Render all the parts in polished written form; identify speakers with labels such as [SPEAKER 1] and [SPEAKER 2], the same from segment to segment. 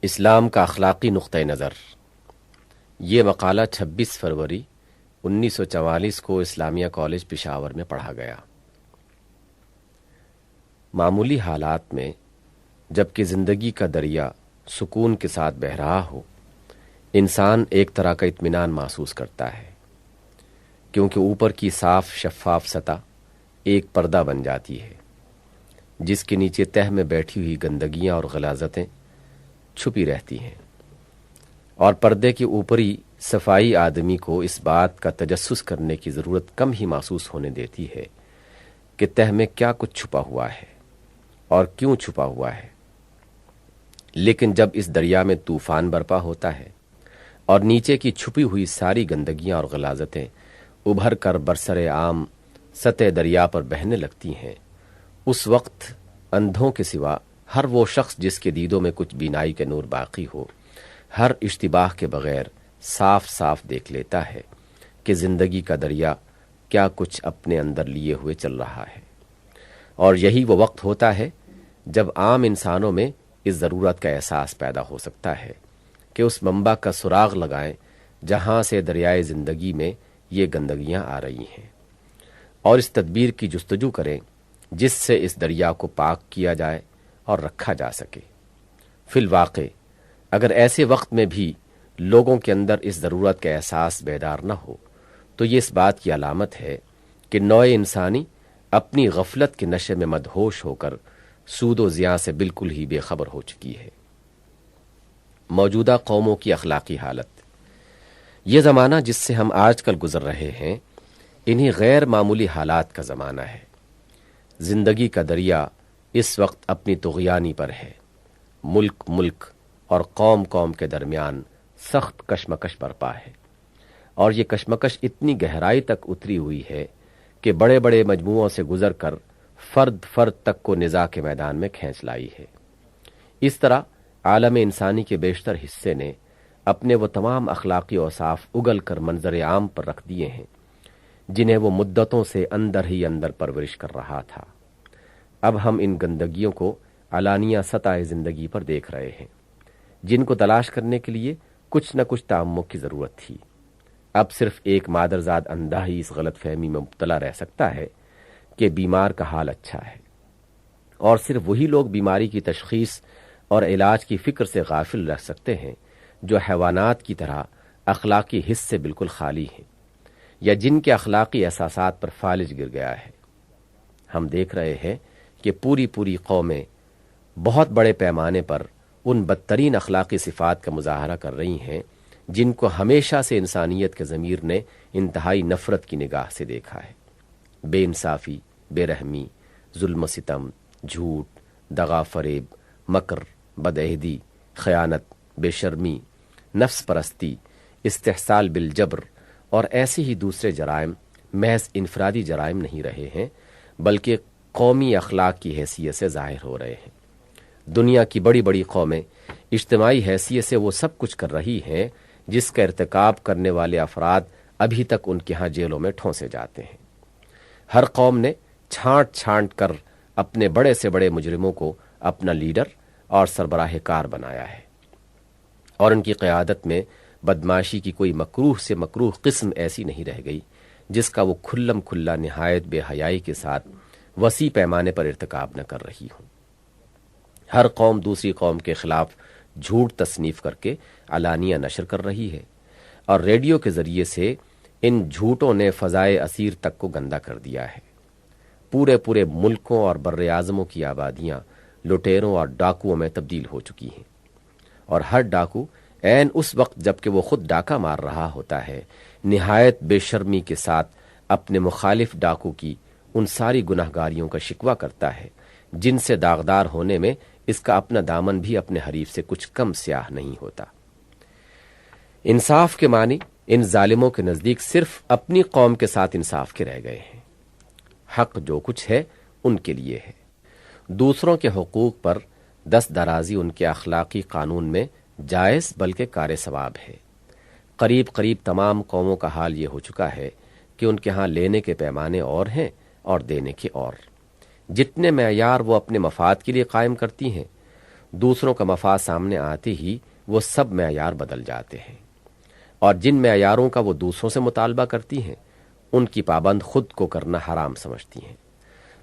[SPEAKER 1] اسلام کا اخلاقی نقطہ نظر۔ یہ مقالہ 26 فروری 1944 کو اسلامیہ کالج پشاور میں پڑھا گیا۔ معمولی حالات میں جبکہ زندگی کا دریا سکون کے ساتھ بہہ رہا ہو، انسان ایک طرح کا اطمینان محسوس کرتا ہے، کیونکہ اوپر کی صاف شفاف سطح ایک پردہ بن جاتی ہے جس کے نیچے تہہ میں بیٹھی ہوئی گندگیاں اور غلاظتیں چھپی رہتی ہیں، اور پردے کی اوپری صفائی آدمی کو اس بات کا تجسس کرنے کی ضرورت کم ہی محسوس ہونے دیتی ہے کہ تہہ میں کیا کچھ چھپا ہوا ہے اور کیوں چھپا ہوا ہے۔ لیکن جب اس دریا میں طوفان برپا ہوتا ہے اور نیچے کی چھپی ہوئی ساری گندگیاں اور غلاظتیں ابھر کر برسر عام سطح دریا پر بہنے لگتی ہیں، اس وقت اندھوں کے سوا ہر وہ شخص جس کے دیدوں میں کچھ بینائی کے نور باقی ہو، ہر اشتباہ کے بغیر صاف صاف دیکھ لیتا ہے کہ زندگی کا دریا کیا کچھ اپنے اندر لیے ہوئے چل رہا ہے۔ اور یہی وہ وقت ہوتا ہے جب عام انسانوں میں اس ضرورت کا احساس پیدا ہو سکتا ہے کہ اس منبع کا سراغ لگائیں جہاں سے دریائے زندگی میں یہ گندگیاں آ رہی ہیں، اور اس تدبیر کی جستجو کریں جس سے اس دریا کو پاک کیا جائے اور رکھا جا سکے۔ فی الواقع اگر ایسے وقت میں بھی لوگوں کے اندر اس ضرورت کا احساس بیدار نہ ہو تو یہ اس بات کی علامت ہے کہ نوع انسانی اپنی غفلت کے نشے میں مدہوش ہو کر سود و زیاں سے بالکل ہی بے خبر ہو چکی ہے۔ موجودہ قوموں کی اخلاقی حالت۔ یہ زمانہ جس سے ہم آج کل گزر رہے ہیں، انہی غیر معمولی حالات کا زمانہ ہے۔ زندگی کا دریا اس وقت اپنی طغیانی پر ہے۔ ملک اور قوم کے درمیان سخت کشمکش برپا ہے، اور یہ کشمکش اتنی گہرائی تک اتری ہوئی ہے کہ بڑے بڑے مجموعوں سے گزر کر فرد تک کو نزاع کے میدان میں کھینچ لائی ہے۔ اس طرح عالم انسانی کے بیشتر حصے نے اپنے وہ تمام اخلاقی اوصاف اگل کر منظر عام پر رکھ دیے ہیں جنہیں وہ مدتوں سے اندر ہی اندر پرورش کر رہا تھا۔ اب ہم ان گندگیوں کو علانیہ سطح زندگی پر دیکھ رہے ہیں جن کو تلاش کرنے کے لیے کچھ نہ کچھ تعمق کی ضرورت تھی۔ اب صرف ایک مادرزاد اندھا ہی اس غلط فہمی میں مبتلا رہ سکتا ہے کہ بیمار کا حال اچھا ہے، اور صرف وہی لوگ بیماری کی تشخیص اور علاج کی فکر سے غافل رہ سکتے ہیں جو حیوانات کی طرح اخلاقی حس سے بالکل خالی ہیں، یا جن کے اخلاقی احساسات پر فالج گر گیا ہے۔ ہم دیکھ رہے ہیں کہ پوری قومیں بہت بڑے پیمانے پر ان بدترین اخلاقی صفات کا مظاہرہ کر رہی ہیں جن کو ہمیشہ سے انسانیت کے ضمیر نے انتہائی نفرت کی نگاہ سے دیکھا ہے۔ بے انصافی، بے رحمی، ظلم و ستم، جھوٹ، دغا فریب، مکر، بدعہدی، خیانت، بے شرمی، نفس پرستی، استحصال بالجبر اور ایسے ہی دوسرے جرائم محض انفرادی جرائم نہیں رہے ہیں بلکہ قومی اخلاق کی حیثیت سے ظاہر ہو رہے ہیں۔ دنیا کی بڑی قومیں اجتماعی حیثیت سے وہ سب کچھ کر رہی ہیں جس کا ارتکاب کرنے والے افراد ابھی تک ان کے ہاں جیلوں میں ٹھونسے جاتے ہیں۔ ہر قوم نے چھانٹ کر اپنے بڑے سے بڑے مجرموں کو اپنا لیڈر اور سربراہ کار بنایا ہے، اور ان کی قیادت میں بدمعاشی کی کوئی مکروہ سے مکروہ قسم ایسی نہیں رہ گئی جس کا وہ کھلم کھلا نہایت بے حیائی کے ساتھ وسیع پیمانے پر ارتکاب نہ کر رہی ہوں۔ ہر قوم دوسری قوم کے خلاف جھوٹ تصنیف کر کے علانیہ نشر کر رہی ہے، اور ریڈیو کے ذریعے سے ان جھوٹوں نے فضائے اسیر تک کو گندا کر دیا ہے۔ پورے ملکوں اور بر اعظموں کی آبادیاں لٹیروں اور ڈاکوؤں میں تبدیل ہو چکی ہیں، اور ہر ڈاکو عین اس وقت جبکہ وہ خود ڈاکہ مار رہا ہوتا ہے نہایت بے شرمی کے ساتھ اپنے مخالف ڈاکو کی ان ساری گناہگاریوں کا شکوہ کرتا ہے جن سے داغدار ہونے میں اس کا اپنا دامن بھی اپنے حریف سے کچھ کم سیاہ نہیں ہوتا۔ انصاف کے معنی ان ظالموں کے نزدیک صرف اپنی قوم کے ساتھ انصاف کے رہ گئے ہیں۔ حق جو کچھ ہے ان کے لیے ہے، دوسروں کے حقوق پر دست درازی ان کے اخلاقی قانون میں جائز بلکہ کار ثواب ہے۔ قریب تمام قوموں کا حال یہ ہو چکا ہے کہ ان کے ہاں لینے کے پیمانے اور ہیں اور دینے کے اور۔ جتنے معیار وہ اپنے مفاد کے لیے قائم کرتی ہیں، دوسروں کا مفاد سامنے آتے ہی وہ سب معیار بدل جاتے ہیں، اور جن معیاروں کا وہ دوسروں سے مطالبہ کرتی ہیں ان کی پابند خود کو کرنا حرام سمجھتی ہیں۔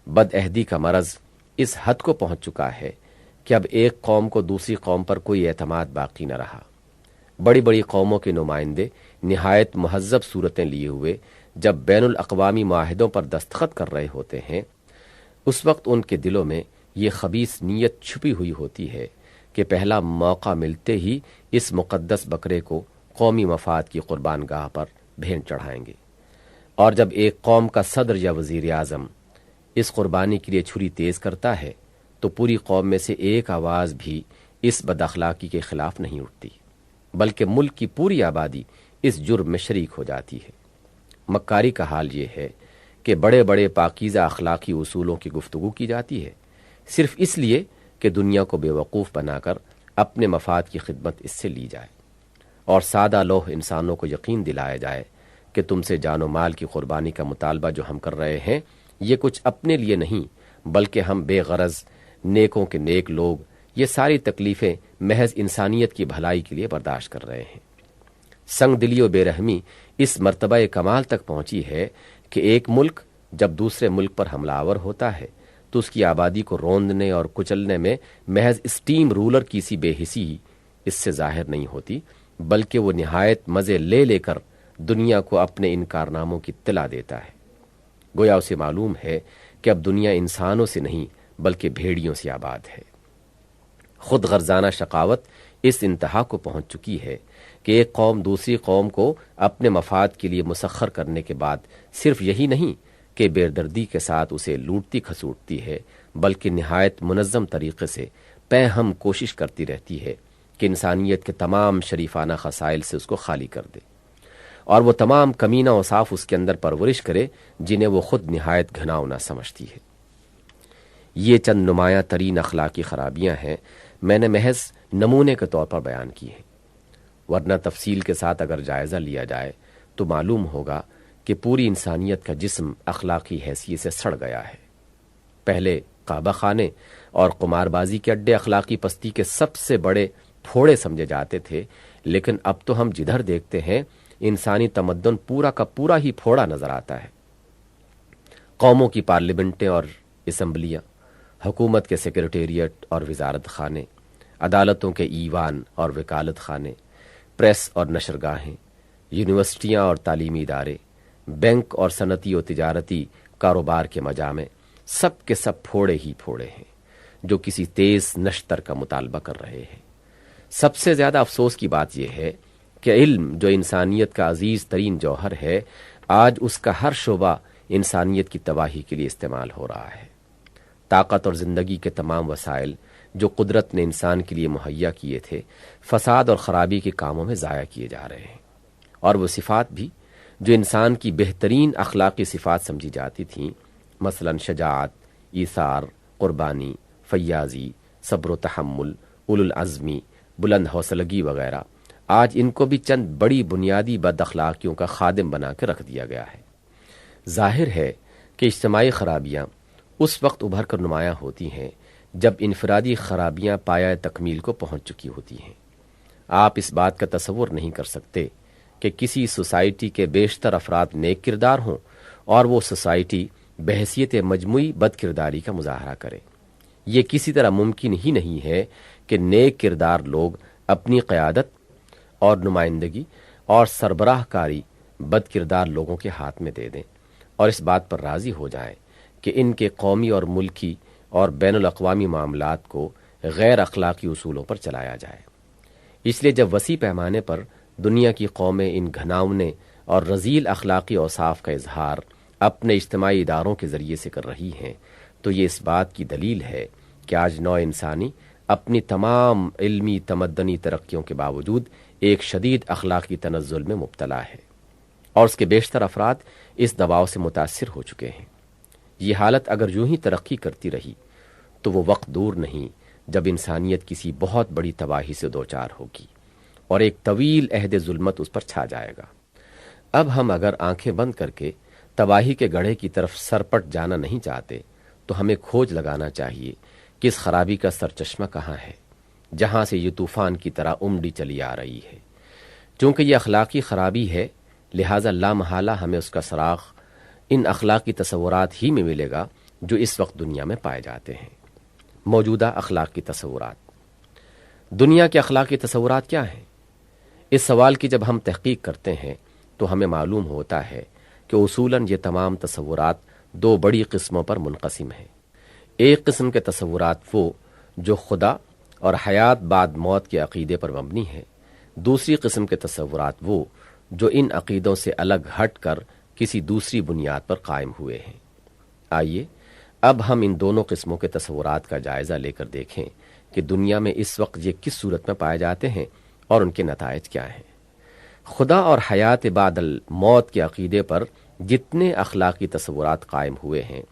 [SPEAKER 1] بد عہدی کا مرض اس حد کو پہنچ چکا ہے کہ اب ایک قوم کو دوسری قوم پر کوئی اعتماد باقی نہ رہا۔ بڑی بڑی قوموں کے نمائندے نہایت مہذب صورتیں لیے ہوئے جب بین الاقوامی معاہدوں پر دستخط کر رہے ہوتے ہیں، اس وقت ان کے دلوں میں یہ خبیث نیت چھپی ہوئی ہوتی ہے کہ پہلا موقع ملتے ہی اس مقدس بکرے کو قومی مفاد کی قربان گاہ پر بھینٹ چڑھائیں گے۔ اور جب ایک قوم کا صدر یا وزیر اعظم اس قربانی کے لیے چھری تیز کرتا ہے تو پوری قوم میں سے ایک آواز بھی اس بد اخلاقی کے خلاف نہیں اٹھتی، بلکہ ملک کی پوری آبادی اس جرم میں شریک ہو جاتی ہے۔ مکاری کا حال یہ ہے کہ بڑے بڑے پاکیزہ اخلاقی اصولوں کی گفتگو کی جاتی ہے صرف اس لیے کہ دنیا کو بے وقوف بنا کر اپنے مفاد کی خدمت اس سے لی جائے، اور سادہ لوح انسانوں کو یقین دلایا جائے کہ تم سے جان و مال کی قربانی کا مطالبہ جو ہم کر رہے ہیں یہ کچھ اپنے لیے نہیں بلکہ ہم بے غرض نیکوں کے نیک لوگ یہ ساری تکلیفیں محض انسانیت کی بھلائی کے لیے برداشت کر رہے ہیں۔ سنگ دلی و بے رحمی اس مرتبہ کمال تک پہنچی ہے کہ ایک ملک جب دوسرے ملک پر حملہ آور ہوتا ہے تو اس کی آبادی کو روندنے اور کچلنے میں محض اسٹیم رولر کی سی بے حسی اس سے ظاہر نہیں ہوتی، بلکہ وہ نہایت مزے لے لے کر دنیا کو اپنے ان کارناموں کی اطلاع دیتا ہے۔ گویا اسے معلوم ہے کہ اب دنیا انسانوں سے نہیں بلکہ بھیڑیوں سے آباد ہے۔ خود غرضانہ شقاوت اس انتہا کو پہنچ چکی ہے کہ ایک قوم دوسری قوم کو اپنے مفاد کے لیے مسخر کرنے کے بعد صرف یہی نہیں کہ بے دردی کے ساتھ اسے لوٹتی کھسوٹتی ہے، بلکہ نہایت منظم طریقے سے پے ہم کوشش کرتی رہتی ہے کہ انسانیت کے تمام شریفانہ خصائل سے اس کو خالی کر دے، اور وہ تمام کمینہ اوصاف اس کے اندر پرورش کرے جنہیں وہ خود نہایت گھناؤنا سمجھتی ہے۔ یہ چند نمایاں ترین اخلاقی خرابیاں ہیں، میں نے محض نمونے کے طور پر بیان کی ہیں، ورنہ تفصیل کے ساتھ اگر جائزہ لیا جائے تو معلوم ہوگا کہ پوری انسانیت کا جسم اخلاقی حیثیت سے سڑ گیا ہے۔ پہلے کعبہ خانے اور قمار بازی کے اڈے اخلاقی پستی کے سب سے بڑے پھوڑے سمجھے جاتے تھے، لیکن اب تو ہم جدھر دیکھتے ہیں انسانی تمدن پورا کا پورا ہی پھوڑا نظر آتا ہے۔ قوموں کی پارلیمنٹیں اور اسمبلیاں، حکومت کے سیکریٹریٹ اور وزارت خانے، عدالتوں کے ایوان اور وکالت خانے، پریس اور نشرگاہیں، یونیورسٹیاں اور تعلیمی ادارے، بینک اور صنعتی و تجارتی کاروبار کے مجامع، سب کے سب پھوڑے ہی پھوڑے ہیں جو کسی تیز نشتر کا مطالبہ کر رہے ہیں۔ سب سے زیادہ افسوس کی بات یہ ہے کہ علم جو انسانیت کا عزیز ترین جوہر ہے، آج اس کا ہر شعبہ انسانیت کی تباہی کے لیے استعمال ہو رہا ہے۔ طاقت اور زندگی کے تمام وسائل جو قدرت نے انسان کے لیے مہیا کیے تھے، فساد اور خرابی کے کاموں میں ضائع کیے جا رہے ہیں، اور وہ صفات بھی جو انسان کی بہترین اخلاقی صفات سمجھی جاتی تھیں، مثلا شجاعت، ایثار، قربانی، فیاضی، صبر و تحمل، اولو العزمی، بلند حوصلگی وغیرہ، آج ان کو بھی چند بڑی بنیادی بد اخلاقیوں کا خادم بنا کے رکھ دیا گیا ہے۔ ظاہر ہے کہ اجتماعی خرابیاں اس وقت ابھر کر نمایاں ہوتی ہیں جب انفرادی خرابیاں پایہ تکمیل کو پہنچ چکی ہوتی ہیں۔ آپ اس بات کا تصور نہیں کر سکتے کہ کسی سوسائٹی کے بیشتر افراد نیک کردار ہوں اور وہ سوسائٹی بحیثیت مجموعی بد کرداری کا مظاہرہ کرے۔ یہ کسی طرح ممکن ہی نہیں ہے کہ نیک کردار لوگ اپنی قیادت اور نمائندگی اور سربراہ کاری بد کردار لوگوں کے ہاتھ میں دے دیں اور اس بات پر راضی ہو جائیں کہ ان کے قومی اور ملکی اور بین الاقوامی معاملات کو غیر اخلاقی اصولوں پر چلایا جائے۔ اس لیے جب وسیع پیمانے پر دنیا کی قومیں ان گھناؤنے اور رذیل اخلاقی اوصاف کا اظہار اپنے اجتماعی اداروں کے ذریعے سے کر رہی ہیں تو یہ اس بات کی دلیل ہے کہ آج نوع انسانی اپنی تمام علمی تمدنی ترقیوں کے باوجود ایک شدید اخلاقی تنزل میں مبتلا ہے، اور اس کے بیشتر افراد اس دباؤ سے متاثر ہو چکے ہیں۔ یہ حالت اگر یوں ہی ترقی کرتی رہی تو وہ وقت دور نہیں جب انسانیت کسی بہت بڑی تباہی سے دوچار ہوگی اور ایک طویل عہد ظلمت اس پر چھا جائے گا۔ اب ہم اگر آنکھیں بند کر کے تباہی کے گڑھے کی طرف سرپٹ جانا نہیں چاہتے تو ہمیں کھوج لگانا چاہیے کہ اس خرابی کا سرچشمہ کہاں ہے جہاں سے یہ طوفان کی طرح امڈی چلی آ رہی ہے۔ چونکہ یہ اخلاقی خرابی ہے، لہٰذا لا محالہ ہمیں اس کا سراغ ان اخلاقی تصورات ہی میں ملے گا جو اس وقت دنیا میں پائے جاتے ہیں۔ موجودہ اخلاقی تصورات۔ دنیا کے اخلاقی تصورات کیا ہیں؟ اس سوال کی جب ہم تحقیق کرتے ہیں تو ہمیں معلوم ہوتا ہے کہ اصولاً یہ تمام تصورات دو بڑی قسموں پر منقسم ہیں۔ ایک قسم کے تصورات وہ جو خدا اور حیات بعد موت کے عقیدے پر مبنی ہے، دوسری قسم کے تصورات وہ جو ان عقیدوں سے الگ ہٹ کر کسی دوسری بنیاد پر قائم ہوئے ہیں۔ آئیے اب ہم ان دونوں قسموں کے تصورات کا جائزہ لے کر دیکھیں کہ دنیا میں اس وقت یہ کس صورت میں پائے جاتے ہیں اور ان کے نتائج کیا ہیں۔ خدا اور حیات بعد الموت کے عقیدے پر جتنے اخلاقی تصورات قائم ہوئے ہیں،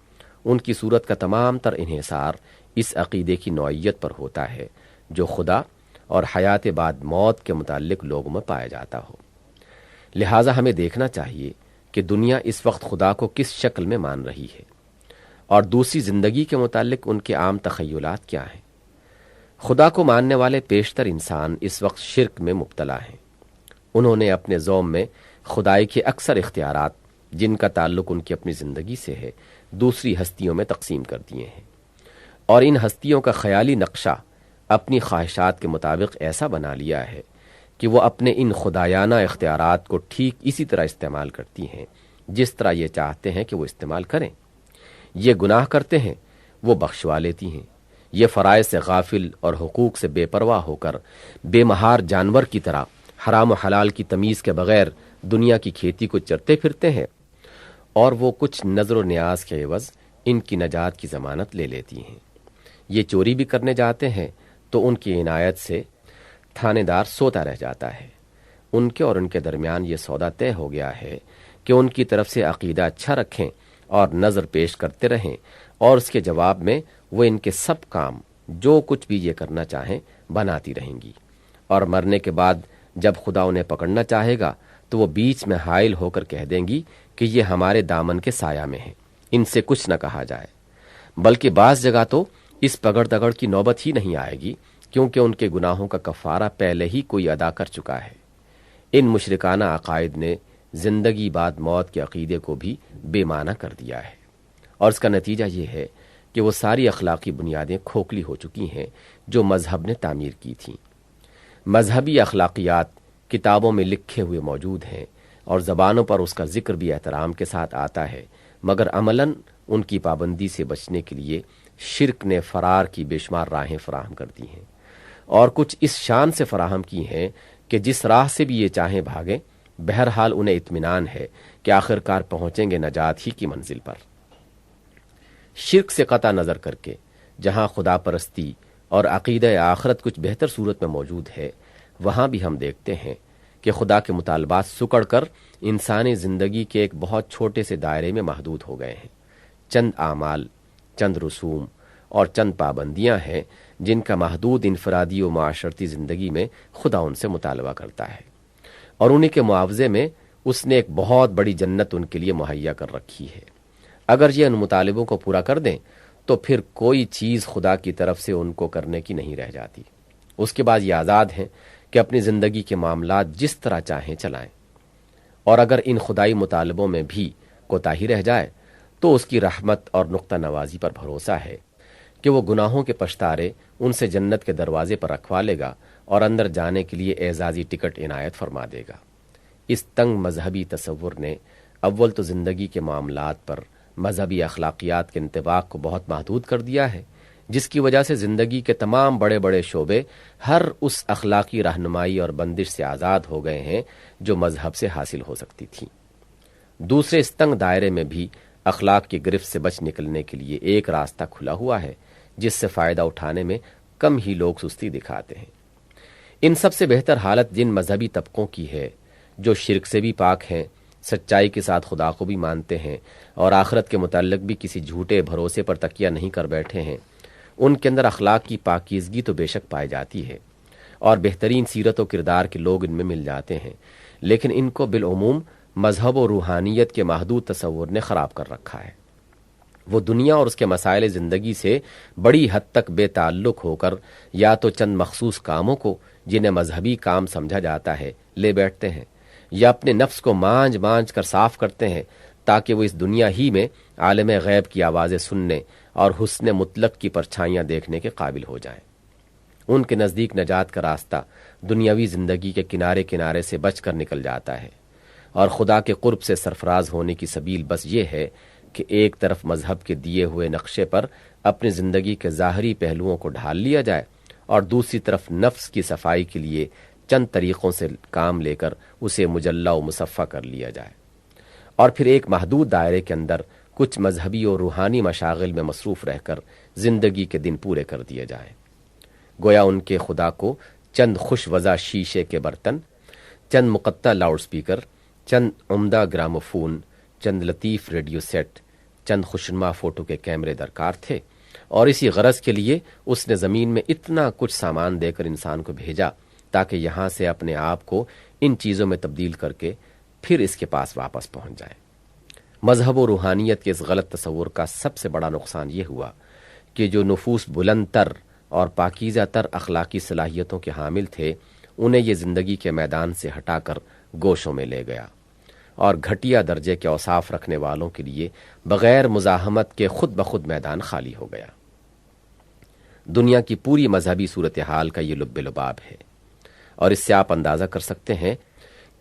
[SPEAKER 1] ان کی صورت کا تمام تر انحصار اس عقیدے کی نوعیت پر ہوتا ہے جو خدا اور حیات بعد موت کے متعلق لوگوں میں پایا جاتا ہو۔ لہٰذا ہمیں دیکھنا چاہیے کہ دنیا اس وقت خدا کو کس شکل میں مان رہی ہے اور دوسری زندگی کے متعلق ان کے عام تخیلات کیا ہیں۔ خدا کو ماننے والے بیشتر انسان اس وقت شرک میں مبتلا ہیں۔ انہوں نے اپنے ذوم میں خدائی کے اکثر اختیارات جن کا تعلق ان کی اپنی زندگی سے ہے دوسری ہستیوں میں تقسیم کر دیے ہیں، اور ان ہستیوں کا خیالی نقشہ اپنی خواہشات کے مطابق ایسا بنا لیا ہے کہ وہ اپنے ان خدایانہ اختیارات کو ٹھیک اسی طرح استعمال کرتی ہیں جس طرح یہ چاہتے ہیں کہ وہ استعمال کریں۔ یہ گناہ کرتے ہیں، وہ بخشوا لیتی ہیں۔ یہ فرائض سے غافل اور حقوق سے بے پرواہ ہو کر بے مہار جانور کی طرح حرام و حلال کی تمیز کے بغیر دنیا کی کھیتی کو چرتے پھرتے ہیں، اور وہ کچھ نظر و نیاز کے عوض ان کی نجات کی ضمانت لے لیتی ہیں۔ یہ چوری بھی کرنے جاتے ہیں تو ان کی عنایت سے تھانے دار سوتا رہ جاتا ہے۔ ان کے اور ان کے درمیان یہ سودا طے ہو گیا ہے کہ ان کی طرف سے عقیدہ اچھا رکھیں اور نظر پیش کرتے رہیں، اور اس کے جواب میں وہ ان کے سب کام جو کچھ بھی یہ کرنا چاہیں بناتی رہیں گی، اور مرنے کے بعد جب خدا انہیں پکڑنا چاہے گا تو وہ بیچ میں حائل ہو کر کہہ دیں گی کہ یہ ہمارے دامن کے سایہ میں ہیں، ان سے کچھ نہ کہا جائے۔ بلکہ بعض جگہ تو اس پکڑ دگڑ کی نوبت ہی نہیں آئے گی، کیونکہ ان کے گناہوں کا کفارہ پہلے ہی کوئی ادا کر چکا ہے۔ ان مشرکانہ عقائد نے زندگی بعد موت کے عقیدے کو بھی بے معنی کر دیا ہے، اور اس کا نتیجہ یہ ہے کہ وہ ساری اخلاقی بنیادیں کھوکھلی ہو چکی ہیں جو مذہب نے تعمیر کی تھیں۔ مذہبی اخلاقیات کتابوں میں لکھے ہوئے موجود ہیں اور زبانوں پر اس کا ذکر بھی احترام کے ساتھ آتا ہے، مگر عملاً ان کی پابندی سے بچنے کے لیے شرک نے فرار کی بے شمار راہیں فراہم کر دی ہیں، اور کچھ اس شان سے فراہم کی ہیں کہ جس راہ سے بھی یہ چاہیں بھاگیں، بہرحال انہیں اطمینان ہے کہ آخرکار پہنچیں گے نجات ہی کی منزل پر۔ شرک سے قطع نظر کر کے جہاں خدا پرستی اور عقیدہ آخرت کچھ بہتر صورت میں موجود ہے، وہاں بھی ہم دیکھتے ہیں کہ خدا کے مطالبات سکڑ کر انسانی زندگی کے ایک بہت چھوٹے سے دائرے میں محدود ہو گئے ہیں۔ چند اعمال، چند رسوم اور چند پابندیاں ہیں جن کا محدود انفرادی و معاشرتی زندگی میں خدا ان سے مطالبہ کرتا ہے، اور انہی کے معاوضے میں اس نے ایک بہت بڑی جنت ان کے لیے مہیا کر رکھی ہے۔ اگر یہ ان مطالبوں کو پورا کر دیں تو پھر کوئی چیز خدا کی طرف سے ان کو کرنے کی نہیں رہ جاتی۔ اس کے بعد یہ آزاد ہیں کہ اپنی زندگی کے معاملات جس طرح چاہیں چلائیں، اور اگر ان خدائی مطالبوں میں بھی کوتاہی رہ جائے تو اس کی رحمت اور نقطہ نوازی پر بھروسہ ہے کہ وہ گناہوں کے پشتارے ان سے جنت کے دروازے پر رکھوا لے گا اور اندر جانے کے لیے اعزازی ٹکٹ عنایت فرما دے گا۔ اس تنگ مذہبی تصور نے اول تو زندگی کے معاملات پر مذہبی اخلاقیات کے انطباق کو بہت محدود کر دیا ہے، جس کی وجہ سے زندگی کے تمام بڑے بڑے شعبے ہر اس اخلاقی رہنمائی اور بندش سے آزاد ہو گئے ہیں جو مذہب سے حاصل ہو سکتی تھی۔ دوسرے اس تنگ دائرے میں بھی اخلاق کی گرفت سے بچ نکلنے کے لیے ایک راستہ کھلا ہوا ہے جس سے فائدہ اٹھانے میں کم ہی لوگ سستی دکھاتے ہیں۔ ان سب سے بہتر حالت جن مذہبی طبقوں کی ہے جو شرک سے بھی پاک ہیں، سچائی کے ساتھ خدا کو بھی مانتے ہیں اور آخرت کے متعلق بھی کسی جھوٹے بھروسے پر تکیہ نہیں کر بیٹھے ہیں، ان کے اندر اخلاق کی پاکیزگی تو بے شک پائی جاتی ہے اور بہترین سیرت و کردار کے لوگ ان میں مل جاتے ہیں، لیکن ان کو بالعموم مذہب و روحانیت کے محدود تصور نے خراب کر رکھا ہے۔ وہ دنیا اور اس کے مسائل زندگی سے بڑی حد تک بے تعلق ہو کر یا تو چند مخصوص کاموں کو جنہیں مذہبی کام سمجھا جاتا ہے لے بیٹھتے ہیں، یا اپنے نفس کو مانج مانج کر صاف کرتے ہیں تاکہ وہ اس دنیا ہی میں عالم غیب کی آوازیں سننے اور حسن مطلق کی پرچھائیاں دیکھنے کے قابل ہو جائیں۔ ان کے نزدیک نجات کا راستہ دنیاوی زندگی کے کنارے کنارے سے بچ کر نکل جاتا ہے، اور خدا کے قرب سے سرفراز ہونے کی سبیل بس یہ ہے کہ ایک طرف مذہب کے دیے ہوئے نقشے پر اپنی زندگی کے ظاہری پہلوؤں کو ڈھال لیا جائے، اور دوسری طرف نفس کی صفائی کے لیے چند طریقوں سے کام لے کر اسے مجلہ و مصفہ کر لیا جائے، اور پھر ایک محدود دائرے کے اندر کچھ مذہبی اور روحانی مشاغل میں مصروف رہ کر زندگی کے دن پورے کر دیے جائیں۔ گویا ان کے خدا کو چند خوش وضع شیشے کے برتن، چند مقطع لاؤڈ سپیکر، چند عمدہ گراموفون، چند لطیف ریڈیو سیٹ، چند خوشنما فوٹو کے کیمرے درکار تھے، اور اسی غرض کے لیے اس نے زمین میں اتنا کچھ سامان دے کر انسان کو بھیجا تاکہ یہاں سے اپنے آپ کو ان چیزوں میں تبدیل کر کے پھر اس کے پاس واپس پہنچ جائے۔ مذہب و روحانیت کے اس غلط تصور کا سب سے بڑا نقصان یہ ہوا کہ جو نفوس بلند تر اور پاکیزہ تر اخلاقی صلاحیتوں کے حامل تھے، انہیں یہ زندگی کے میدان سے ہٹا کر گوشوں میں لے گیا، اور گھٹیا درجے کے اوصاف رکھنے والوں کے لیے بغیر مزاحمت کے خود بخود میدان خالی ہو گیا۔ دنیا کی پوری مذہبی صورتحال کا یہ لب لباب ہے، اور اس سے آپ اندازہ کر سکتے ہیں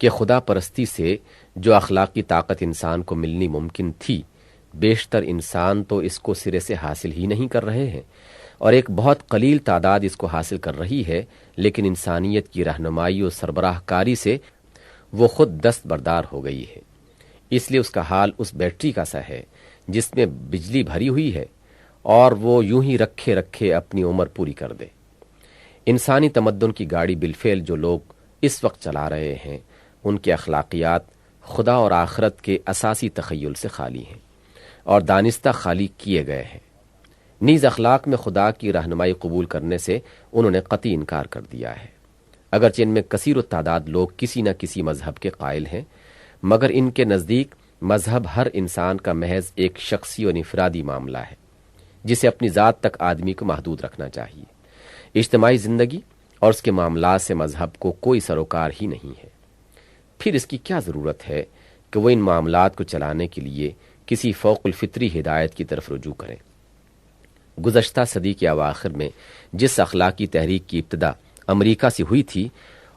[SPEAKER 1] کہ خدا پرستی سے جو اخلاقی طاقت انسان کو ملنی ممکن تھی، بیشتر انسان تو اس کو سرے سے حاصل ہی نہیں کر رہے ہیں، اور ایک بہت قلیل تعداد اس کو حاصل کر رہی ہے، لیکن انسانیت کی رہنمائی و سربراہ کاری سے وہ خود دستبردار ہو گئی ہے۔ اس لیے اس کا حال اس بیٹری کا سا ہے جس میں بجلی بھری ہوئی ہے اور وہ یوں ہی رکھے رکھے اپنی عمر پوری کر دے۔ انسانی تمدن کی گاڑی بالفعل جو لوگ اس وقت چلا رہے ہیں، ان کے اخلاقیات خدا اور آخرت کے اساسی تخیل سے خالی ہیں اور دانستہ خالی کیے گئے ہیں۔ نیز اخلاق میں خدا کی رہنمائی قبول کرنے سے انہوں نے قطعی انکار کر دیا ہے۔ اگرچہ ان میں کثیر التعداد لوگ کسی نہ کسی مذہب کے قائل ہیں، مگر ان کے نزدیک مذہب ہر انسان کا محض ایک شخصی اور انفرادی معاملہ ہے، جسے اپنی ذات تک آدمی کو محدود رکھنا چاہیے۔ اجتماعی زندگی اور اس کے معاملات سے مذہب کو کوئی سروکار ہی نہیں ہے۔ پھر اس کی کیا ضرورت ہے کہ وہ ان معاملات کو چلانے کے لیے کسی فوق الفطری ہدایت کی طرف رجوع کریں؟ گزشتہ صدی کے اواخر میں جس اخلاقی تحریک کی ابتدا امریکہ سے ہوئی تھی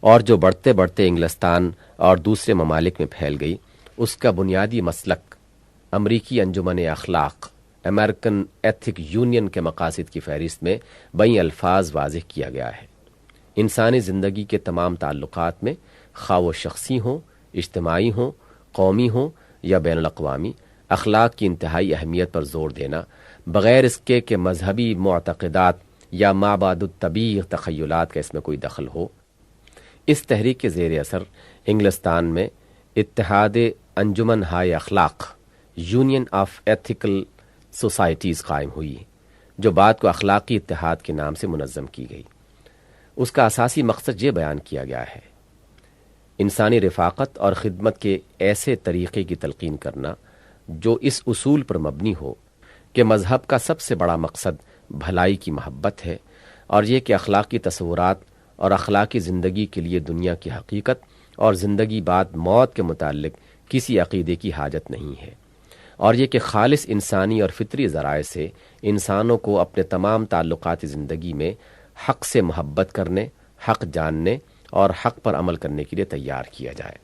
[SPEAKER 1] اور جو بڑھتے بڑھتے انگلستان اور دوسرے ممالک میں پھیل گئی، اس کا بنیادی مسلک امریکی انجمن اخلاق امریکن ایتھک یونین کے مقاصد کی فہرست میں بئی الفاظ واضح کیا گیا ہے۔ انسانی زندگی کے تمام تعلقات میں، خواہ وہ شخصی ہوں، اجتماعی ہوں، قومی ہوں یا بین الاقوامی، اخلاق کی انتہائی اہمیت پر زور دینا، بغیر اس کے کہ مذہبی معتقدات یا مابعد الطبیع تخیلات کا اس میں کوئی دخل ہو۔ اس تحریک کے زیر اثر انگلستان میں اتحاد انجمن ہائے اخلاق یونین آف ایتھیکل سوسائٹیز قائم ہوئی، جو بعد کو اخلاقی اتحاد کے نام سے منظم کی گئی۔ اس کا اساسی مقصد یہ بیان کیا گیا ہے: انسانی رفاقت اور خدمت کے ایسے طریقے کی تلقین کرنا جو اس اصول پر مبنی ہو کہ مذہب کا سب سے بڑا مقصد بھلائی کی محبت ہے، اور یہ کہ اخلاقی تصورات اور اخلاقی زندگی کے لیے دنیا کی حقیقت اور زندگی بعد موت کے متعلق کسی عقیدے کی حاجت نہیں ہے، اور یہ کہ خالص انسانی اور فطری ذرائع سے انسانوں کو اپنے تمام تعلقات زندگی میں حق سے محبت کرنے، حق جاننے اور حق پر عمل کرنے کے لیے تیار کیا جائے۔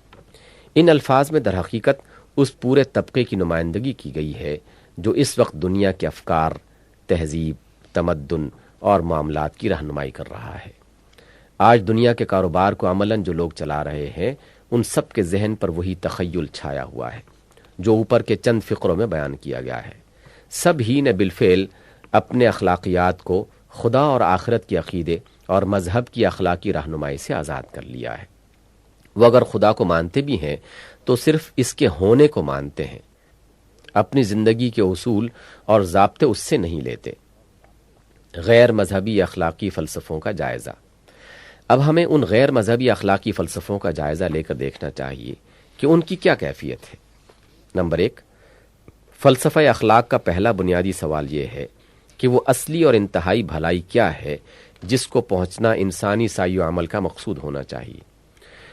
[SPEAKER 1] ان الفاظ میں در حقیقت اس پورے طبقے کی نمائندگی کی گئی ہے جو اس وقت دنیا کے افکار، تہذیب، تمدن اور معاملات کی رہنمائی کر رہا ہے۔ آج دنیا کے کاروبار کو عملاً جو لوگ چلا رہے ہیں، ان سب کے ذہن پر وہی تخیل چھایا ہوا ہے جو اوپر کے چند فقروں میں بیان کیا گیا ہے۔ سب ہی نے بالفعل اپنے اخلاقیات کو خدا اور آخرت کے عقیدے اور مذہب کی اخلاقی رہنمائی سے آزاد کر لیا ہے۔ وہ اگر خدا کو مانتے بھی ہیں تو صرف اس کے ہونے کو مانتے ہیں، اپنی زندگی کے اصول اور ضابطے اس سے نہیں لیتے۔ غیر مذہبی اخلاقی فلسفوں کا جائزہ۔ اب ہمیں ان غیر مذہبی اخلاقی فلسفوں کا جائزہ لے کر دیکھنا چاہیے کہ ان کی کیا کیفیت ہے۔ نمبر 1، فلسفہ اخلاق کا پہلا بنیادی سوال یہ ہے کہ وہ اصلی اور انتہائی بھلائی کیا ہے جس کو پہنچنا انسانی سعی و عمل کا مقصود ہونا چاہیے،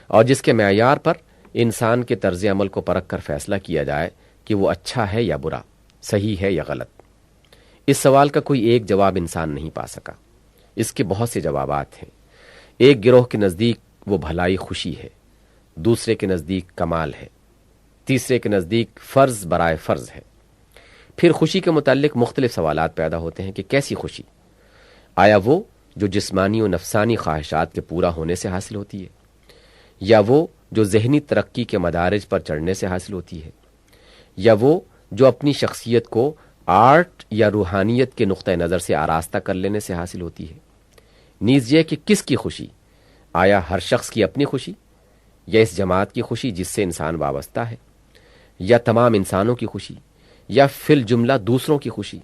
[SPEAKER 1] اور جس کے معیار پر انسان کے طرز عمل کو پرکھ کر فیصلہ کیا جائے کہ وہ اچھا ہے یا برا، صحیح ہے یا غلط۔ اس سوال کا کوئی ایک جواب انسان نہیں پا سکا، اس کے بہت سے جوابات ہیں۔ ایک گروہ کے نزدیک وہ بھلائی خوشی ہے، دوسرے کے نزدیک کمال ہے، تیسرے کے نزدیک فرض برائے فرض ہے۔ پھر خوشی کے متعلق مختلف سوالات پیدا ہوتے ہیں کہ کیسی خوشی؟ آیا وہ جو جسمانی و نفسانی خواہشات کے پورا ہونے سے حاصل ہوتی ہے، یا وہ جو ذہنی ترقی کے مدارج پر چڑھنے سے حاصل ہوتی ہے، یا وہ جو اپنی شخصیت کو آرٹ یا روحانیت کے نقطہ نظر سے آراستہ کر لینے سے حاصل ہوتی ہے؟ نیز یہ کہ کس کی خوشی؟ آیا ہر شخص کی اپنی خوشی، یا اس جماعت کی خوشی جس سے انسان وابستہ ہے، یا تمام انسانوں کی خوشی، یا فی الجملہ دوسروں کی خوشی؟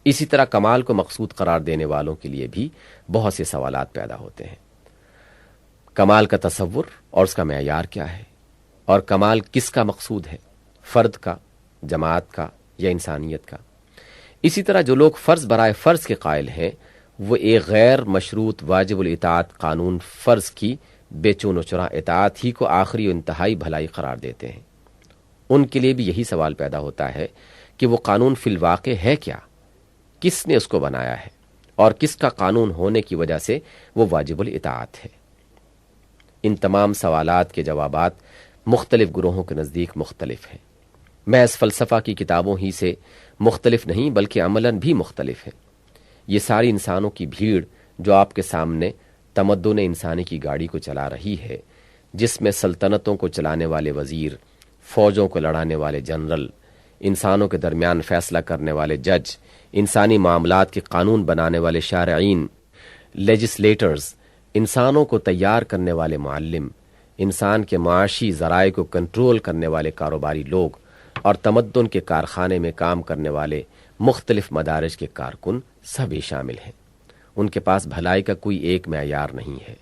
[SPEAKER 1] اسی طرح کمال کو مقصود قرار دینے والوں کے لیے بھی بہت سے سوالات پیدا ہوتے ہیں۔ کمال کا تصور اور اس کا معیار کیا ہے، اور کمال کس کا مقصود ہے، فرد کا، جماعت کا یا انسانیت کا؟ اسی طرح جو لوگ فرض برائے فرض کے قائل ہیں وہ ایک غیر مشروط واجب الاطاعت قانون فرض کی بے چون و چرا اطاعت ہی کو آخری و انتہائی بھلائی قرار دیتے ہیں۔ ان کے لیے بھی یہی سوال پیدا ہوتا ہے کہ وہ قانون فی الواقع ہے کیا، کس نے اس کو بنایا ہے، اور کس کا قانون ہونے کی وجہ سے وہ واجب الاطاعت ہے؟ ان تمام سوالات کے جوابات مختلف گروہوں کے نزدیک مختلف ہیں، محض فلسفہ کی کتابوں ہی سے مختلف نہیں بلکہ عملاً بھی مختلف ہیں۔ یہ ساری انسانوں کی بھیڑ جو آپ کے سامنے تمدن انسانی کی گاڑی کو چلا رہی ہے، جس میں سلطنتوں کو چلانے والے وزیر، فوجوں کو لڑانے والے جنرل، انسانوں کے درمیان فیصلہ کرنے والے جج، انسانی معاملات کے قانون بنانے والے شارعین، لیجسلیٹرز، انسانوں کو تیار کرنے والے معلم، انسان کے معاشی ذرائع کو کنٹرول کرنے والے کاروباری لوگ، اور تمدن کے کارخانے میں کام کرنے والے مختلف مدارج کے کارکن سبھی شامل ہیں۔ ان کے پاس بھلائی کا کوئی ایک معیار نہیں ہے،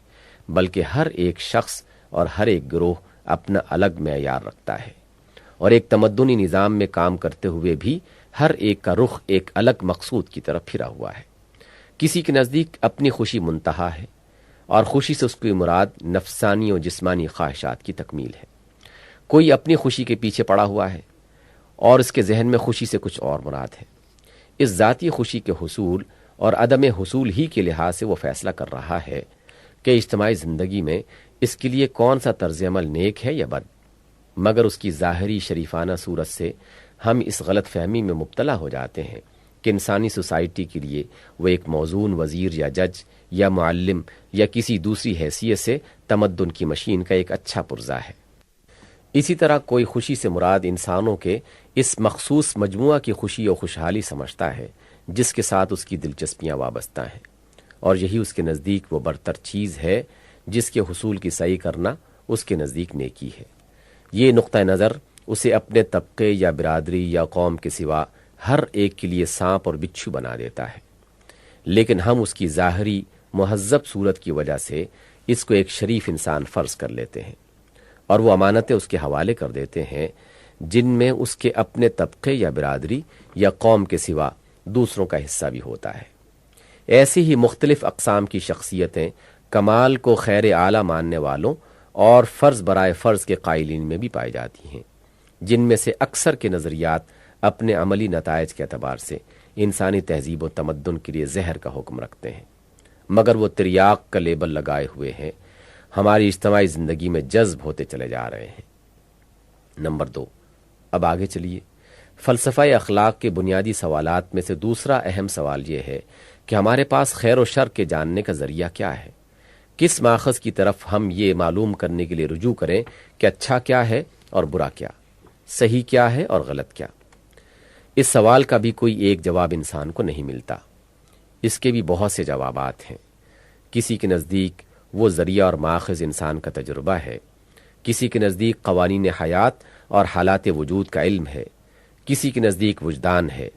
[SPEAKER 1] بلکہ ہر ایک شخص اور ہر ایک گروہ اپنا الگ معیار رکھتا ہے، اور ایک تمدنی نظام میں کام کرتے ہوئے بھی ہر ایک کا رخ ایک الگ مقصود کی طرف پھرا ہوا ہے۔ کسی کے نزدیک اپنی خوشی منتہا ہے، اور خوشی سے اس کی مراد نفسانی و جسمانی خواہشات کی تکمیل ہے۔ کوئی اپنی خوشی کے پیچھے پڑا ہوا ہے، اور اس کے ذہن میں خوشی سے کچھ اور مراد ہے۔ اس ذاتی خوشی کے حصول اور عدم حصول ہی کے لحاظ سے وہ فیصلہ کر رہا ہے کہ اجتماعی زندگی میں اس کے لیے کون سا طرز عمل نیک ہے یا بد، مگر اس کی ظاہری شریفانہ صورت سے ہم اس غلط فہمی میں مبتلا ہو جاتے ہیں کہ انسانی سوسائٹی کے لیے وہ ایک موزون وزیر یا جج یا معلم یا کسی دوسری حیثیت سے تمدن کی مشین کا ایک اچھا پرزہ ہے۔ اسی طرح کوئی خوشی سے مراد انسانوں کے اس مخصوص مجموعہ کی خوشی و خوشحالی سمجھتا ہے جس کے ساتھ اس کی دلچسپیاں وابستہ ہیں، اور یہی اس کے نزدیک وہ برتر چیز ہے جس کے حصول کی سعی کرنا اس کے نزدیک نیکی ہے۔ یہ نقطہ نظر اسے اپنے طبقے یا برادری یا قوم کے سوا ہر ایک کے لیے سانپ اور بچھو بنا دیتا ہے، لیکن ہم اس کی ظاہری مہذب صورت کی وجہ سے اس کو ایک شریف انسان فرض کر لیتے ہیں، اور وہ امانتیں اس کے حوالے کر دیتے ہیں جن میں اس کے اپنے طبقے یا برادری یا قوم کے سوا دوسروں کا حصہ بھی ہوتا ہے۔ ایسی ہی مختلف اقسام کی شخصیتیں کمال کو خیر اعلیٰ ماننے والوں اور فرض برائے فرض کے قائلین میں بھی پائی جاتی ہیں، جن میں سے اکثر کے نظریات اپنے عملی نتائج کے اعتبار سے انسانی تہذیب و تمدن کے لیے زہر کا حکم رکھتے ہیں، مگر وہ تریاق کا لیبل لگائے ہوئے ہیں، ہماری اجتماعی زندگی میں جذب ہوتے چلے جا رہے ہیں۔ نمبر 2، اب آگے چلیے۔ فلسفہ اخلاق کے بنیادی سوالات میں سے دوسرا اہم سوال یہ ہے کہ ہمارے پاس خیر و شر کے جاننے کا ذریعہ کیا ہے؟ کس ماخذ کی طرف ہم یہ معلوم کرنے کے لیے رجوع کریں کہ اچھا کیا ہے اور برا کیا، صحیح کیا ہے اور غلط کیا؟ اس سوال کا بھی کوئی ایک جواب انسان کو نہیں ملتا، اس کے بھی بہت سے جوابات ہیں۔ کسی کے نزدیک وہ ذریعہ اور ماخذ انسان کا تجربہ ہے، کسی کے نزدیک قوانین حیات اور حالات وجود کا علم ہے، کسی کے نزدیک وجدان ہے،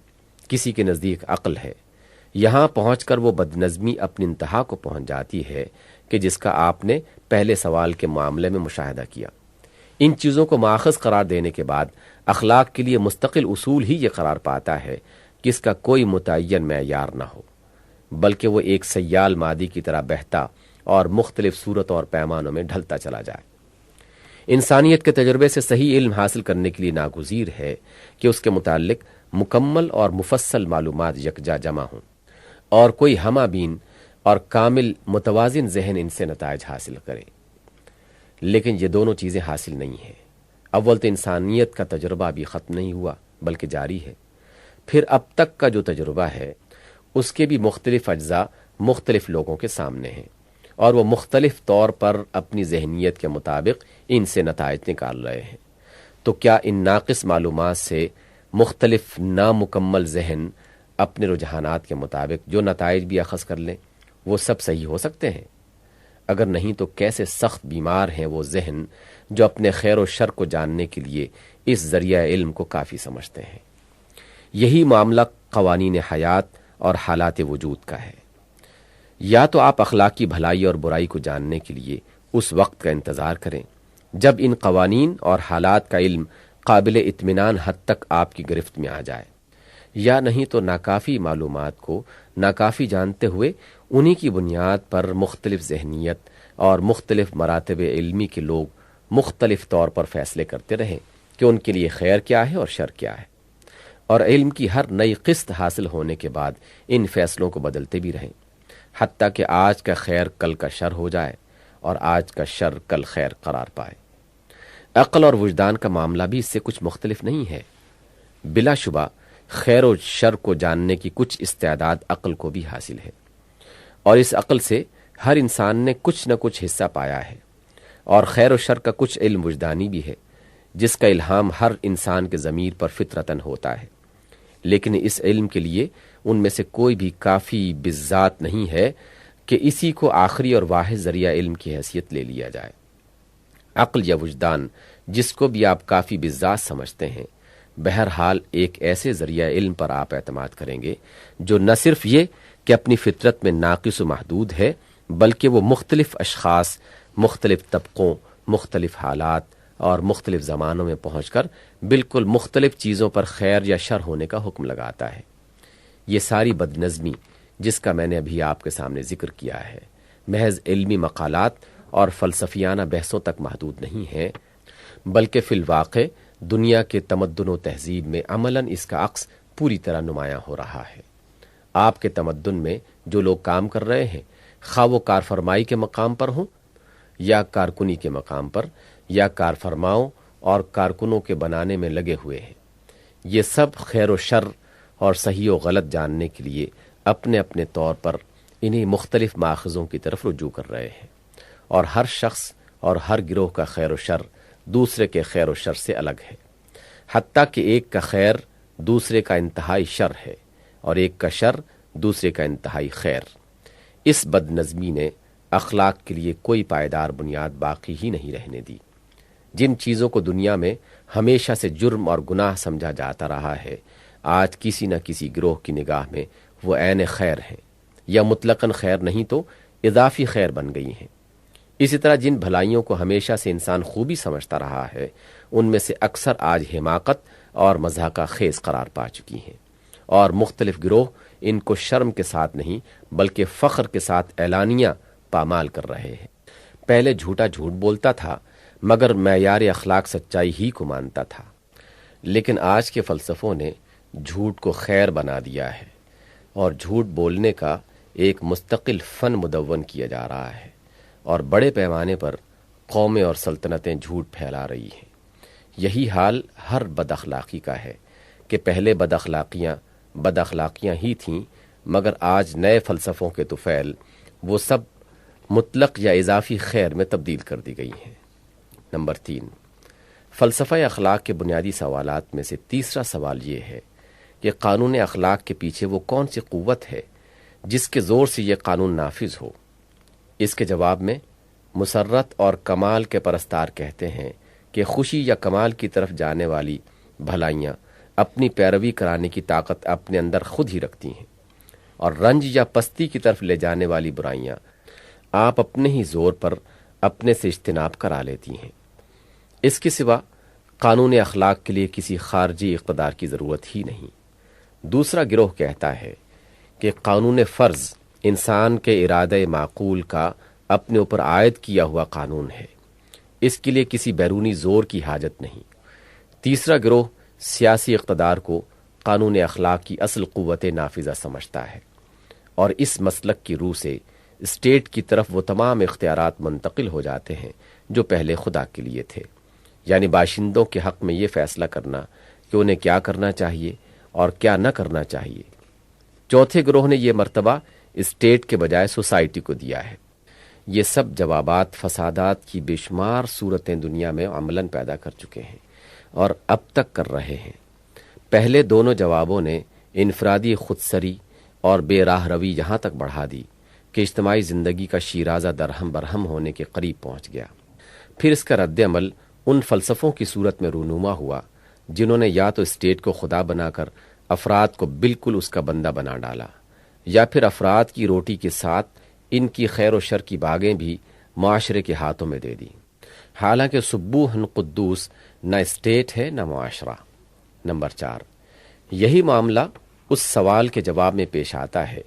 [SPEAKER 1] کسی کے نزدیک عقل ہے۔ یہاں پہنچ کر وہ بدنظمی اپنی انتہا کو پہنچ جاتی ہے کہ جس کا آپ نے پہلے سوال کے معاملے میں مشاہدہ کیا۔ ان چیزوں کو ماخذ قرار دینے کے بعد اخلاق کے لیے مستقل اصول ہی یہ قرار پاتا ہے کہ اس کا کوئی متعین معیار نہ ہو، بلکہ وہ ایک سیال مادی کی طرح بہتا اور مختلف صورتوں اور پیمانوں میں ڈھلتا چلا جائے۔ انسانیت کے تجربے سے صحیح علم حاصل کرنے کے لیے ناگزیر ہے کہ اس کے متعلق مکمل اور مفصل معلومات یکجا جمع ہوں اور کوئی ہمہ بین اور کامل متوازن ذہن ان سے نتائج حاصل کرے۔ لیکن یہ دونوں چیزیں حاصل نہیں ہیں۔ اول تو انسانیت کا تجربہ بھی ختم نہیں ہوا بلکہ جاری ہے، پھر اب تک کا جو تجربہ ہے اس کے بھی مختلف اجزاء مختلف لوگوں کے سامنے ہیں، اور وہ مختلف طور پر اپنی ذہنیت کے مطابق ان سے نتائج نکال رہے ہیں۔ تو کیا ان ناقص معلومات سے مختلف نامکمل ذہن اپنے رجحانات کے مطابق جو نتائج بھی اخذ کر لیں وہ سب صحیح ہو سکتے ہیں؟ اگر نہیں تو کیسے سخت بیمار ہیں وہ ذہن جو اپنے خیر و شر کو جاننے کے لیے اس ذریعہ علم کو کافی سمجھتے ہیں۔ یہی معاملہ قوانین حیات اور حالات وجود کا ہے۔ یا تو آپ اخلاقی بھلائی اور برائی کو جاننے کے لیے اس وقت کا انتظار کریں جب ان قوانین اور حالات کا علم قابل اطمینان حد تک آپ کی گرفت میں آ جائے، یا نہیں تو ناکافی معلومات کو ناکافی جانتے ہوئے انہی کی بنیاد پر مختلف ذہنیت اور مختلف مراتب علمی کے لوگ مختلف طور پر فیصلے کرتے رہیں کہ ان کے لیے خیر کیا ہے اور شر کیا ہے، اور علم کی ہر نئی قسط حاصل ہونے کے بعد ان فیصلوں کو بدلتے بھی رہیں، حتیٰ کہ آج کا خیر کل کا شر ہو جائے اور آج کا شر کل خیر قرار پائے۔ عقل اور وجدان کا معاملہ بھی اس سے کچھ مختلف نہیں ہے۔ بلا شبہ خیر و شر کو جاننے کی کچھ استعداد عقل کو بھی حاصل ہے، اور اس عقل سے ہر انسان نے کچھ نہ کچھ حصہ پایا ہے، اور خیر و شر کا کچھ علم وجدانی بھی ہے جس کا الہام ہر انسان کے ضمیر پر فطرتاً ہوتا ہے، لیکن اس علم کے لیے ان میں سے کوئی بھی کافی بذات نہیں ہے کہ اسی کو آخری اور واحد ذریعہ علم کی حیثیت لے لیا جائے۔ عقل یا وجدان جس کو بھی آپ کافی بذات سمجھتے ہیں، بہرحال ایک ایسے ذریعہ علم پر آپ اعتماد کریں گے جو نہ صرف یہ کہ اپنی فطرت میں ناقص و محدود ہے، بلکہ وہ مختلف اشخاص، مختلف طبقوں، مختلف حالات اور مختلف زمانوں میں پہنچ کر بالکل مختلف چیزوں پر خیر یا شر ہونے کا حکم لگاتا ہے۔ یہ ساری بد نظمی جس کا میں نے ابھی آپ کے سامنے ذکر کیا ہے محض علمی مقالات اور فلسفیانہ بحثوں تک محدود نہیں ہے، بلکہ فی الواقع دنیا کے تمدن و تہذیب میں عملاً اس کا عکس پوری طرح نمایاں ہو رہا ہے۔ آپ کے تمدن میں جو لوگ کام کر رہے ہیں، خواہ وہ کارفرمائی کے مقام پر ہوں یا کارکنی کے مقام پر، یا کارفرماؤں اور کارکنوں کے بنانے میں لگے ہوئے ہیں، یہ سب خیر و شر اور صحیح و غلط جاننے کے لیے اپنے اپنے طور پر انہی مختلف ماخذوں کی طرف رجوع کر رہے ہیں، اور ہر شخص اور ہر گروہ کا خیر و شر دوسرے کے خیر و شر سے الگ ہے، حتیٰ کہ ایک کا خیر دوسرے کا انتہائی شر ہے اور ایک کا شر دوسرے کا انتہائی خیر۔ اس بد نظمی نے اخلاق کے لیے کوئی پائیدار بنیاد باقی ہی نہیں رہنے دی۔ جن چیزوں کو دنیا میں ہمیشہ سے جرم اور گناہ سمجھا جاتا رہا ہے، آج کسی نہ کسی گروہ کی نگاہ میں وہ عین خیر ہیں، یا مطلقاً خیر نہیں تو اضافی خیر بن گئی ہیں۔ اسی طرح جن بھلائیوں کو ہمیشہ سے انسان خوبی سمجھتا رہا ہے، ان میں سے اکثر آج حماقت اور مضحکہ خیز قرار پا چکی ہیں، اور مختلف گروہ ان کو شرم کے ساتھ نہیں بلکہ فخر کے ساتھ اعلانیہ پامال کر رہے ہیں۔ پہلے جھوٹا جھوٹ بولتا تھا مگر معیار اخلاق سچائی ہی کو مانتا تھا، لیکن آج کے فلسفوں نے جھوٹ کو خیر بنا دیا ہے، اور جھوٹ بولنے کا ایک مستقل فن مدون کیا جا رہا ہے، اور بڑے پیمانے پر قومیں اور سلطنتیں جھوٹ پھیلا رہی ہیں۔ یہی حال ہر بد اخلاقی کا ہے کہ پہلے بد اخلاقیاں ہی تھیں، مگر آج نئے فلسفوں کے طفیل وہ سب مطلق یا اضافی خیر میں تبدیل کر دی گئی ہیں۔ نمبر 3، فلسفہ اخلاق کے بنیادی سوالات میں سے تیسرا سوال یہ ہے کہ قانون اخلاق کے پیچھے وہ کون سی قوت ہے جس کے زور سے یہ قانون نافذ ہو؟ اس کے جواب میں مسرت اور کمال کے پرستار کہتے ہیں کہ خوشی یا کمال کی طرف جانے والی بھلائیاں اپنی پیروی کرانے کی طاقت اپنے اندر خود ہی رکھتی ہیں، اور رنج یا پستی کی طرف لے جانے والی برائیاں آپ اپنے ہی زور پر اپنے سے اجتناب کرا لیتی ہیں۔ اس کے سوا قانون اخلاق کے لیے کسی خارجی اقتدار کی ضرورت ہی نہیں۔ دوسرا گروہ کہتا ہے کہ قانون فرض انسان کے ارادہ معقول کا اپنے اوپر عائد کیا ہوا قانون ہے، اس کے لیے کسی بیرونی زور کی حاجت نہیں۔ تیسرا گروہ سیاسی اقتدار کو قانون اخلاق کی اصل قوت نافذہ سمجھتا ہے، اور اس مسلک کی روح سے اسٹیٹ کی طرف وہ تمام اختیارات منتقل ہو جاتے ہیں جو پہلے خدا کے لیے تھے، یعنی باشندوں کے حق میں یہ فیصلہ کرنا کہ انہیں کیا کرنا چاہیے اور کیا نہ کرنا چاہیے۔ چوتھے گروہ نے یہ مرتبہ اسٹیٹ کے بجائے سوسائٹی کو دیا ہے۔ یہ سب جوابات فسادات کی بے شمار صورتیں دنیا میں عملاً پیدا کر چکے ہیں اور اب تک کر رہے ہیں۔ پہلے دونوں جوابوں نے انفرادی خودسری اور بے راہ روی یہاں تک بڑھا دی کہ اجتماعی زندگی کا شیرازہ درہم برہم ہونے کے قریب پہنچ گیا۔ پھر اس کا رد عمل ان فلسفوں کی صورت میں رونما ہوا جنہوں نے یا تو اسٹیٹ کو خدا بنا کر افراد کو بالکل اس کا بندہ بنا ڈالا، یا پھر افراد کی روٹی کے ساتھ ان کی خیر و شر کی باغیں بھی معاشرے کے ہاتھوں میں دے دی، حالانکہ سبوحن قدوس نہ اسٹیٹ ہے نہ معاشرہ۔ نمبر 4، یہی معاملہ اس سوال کے جواب میں پیش آتا ہے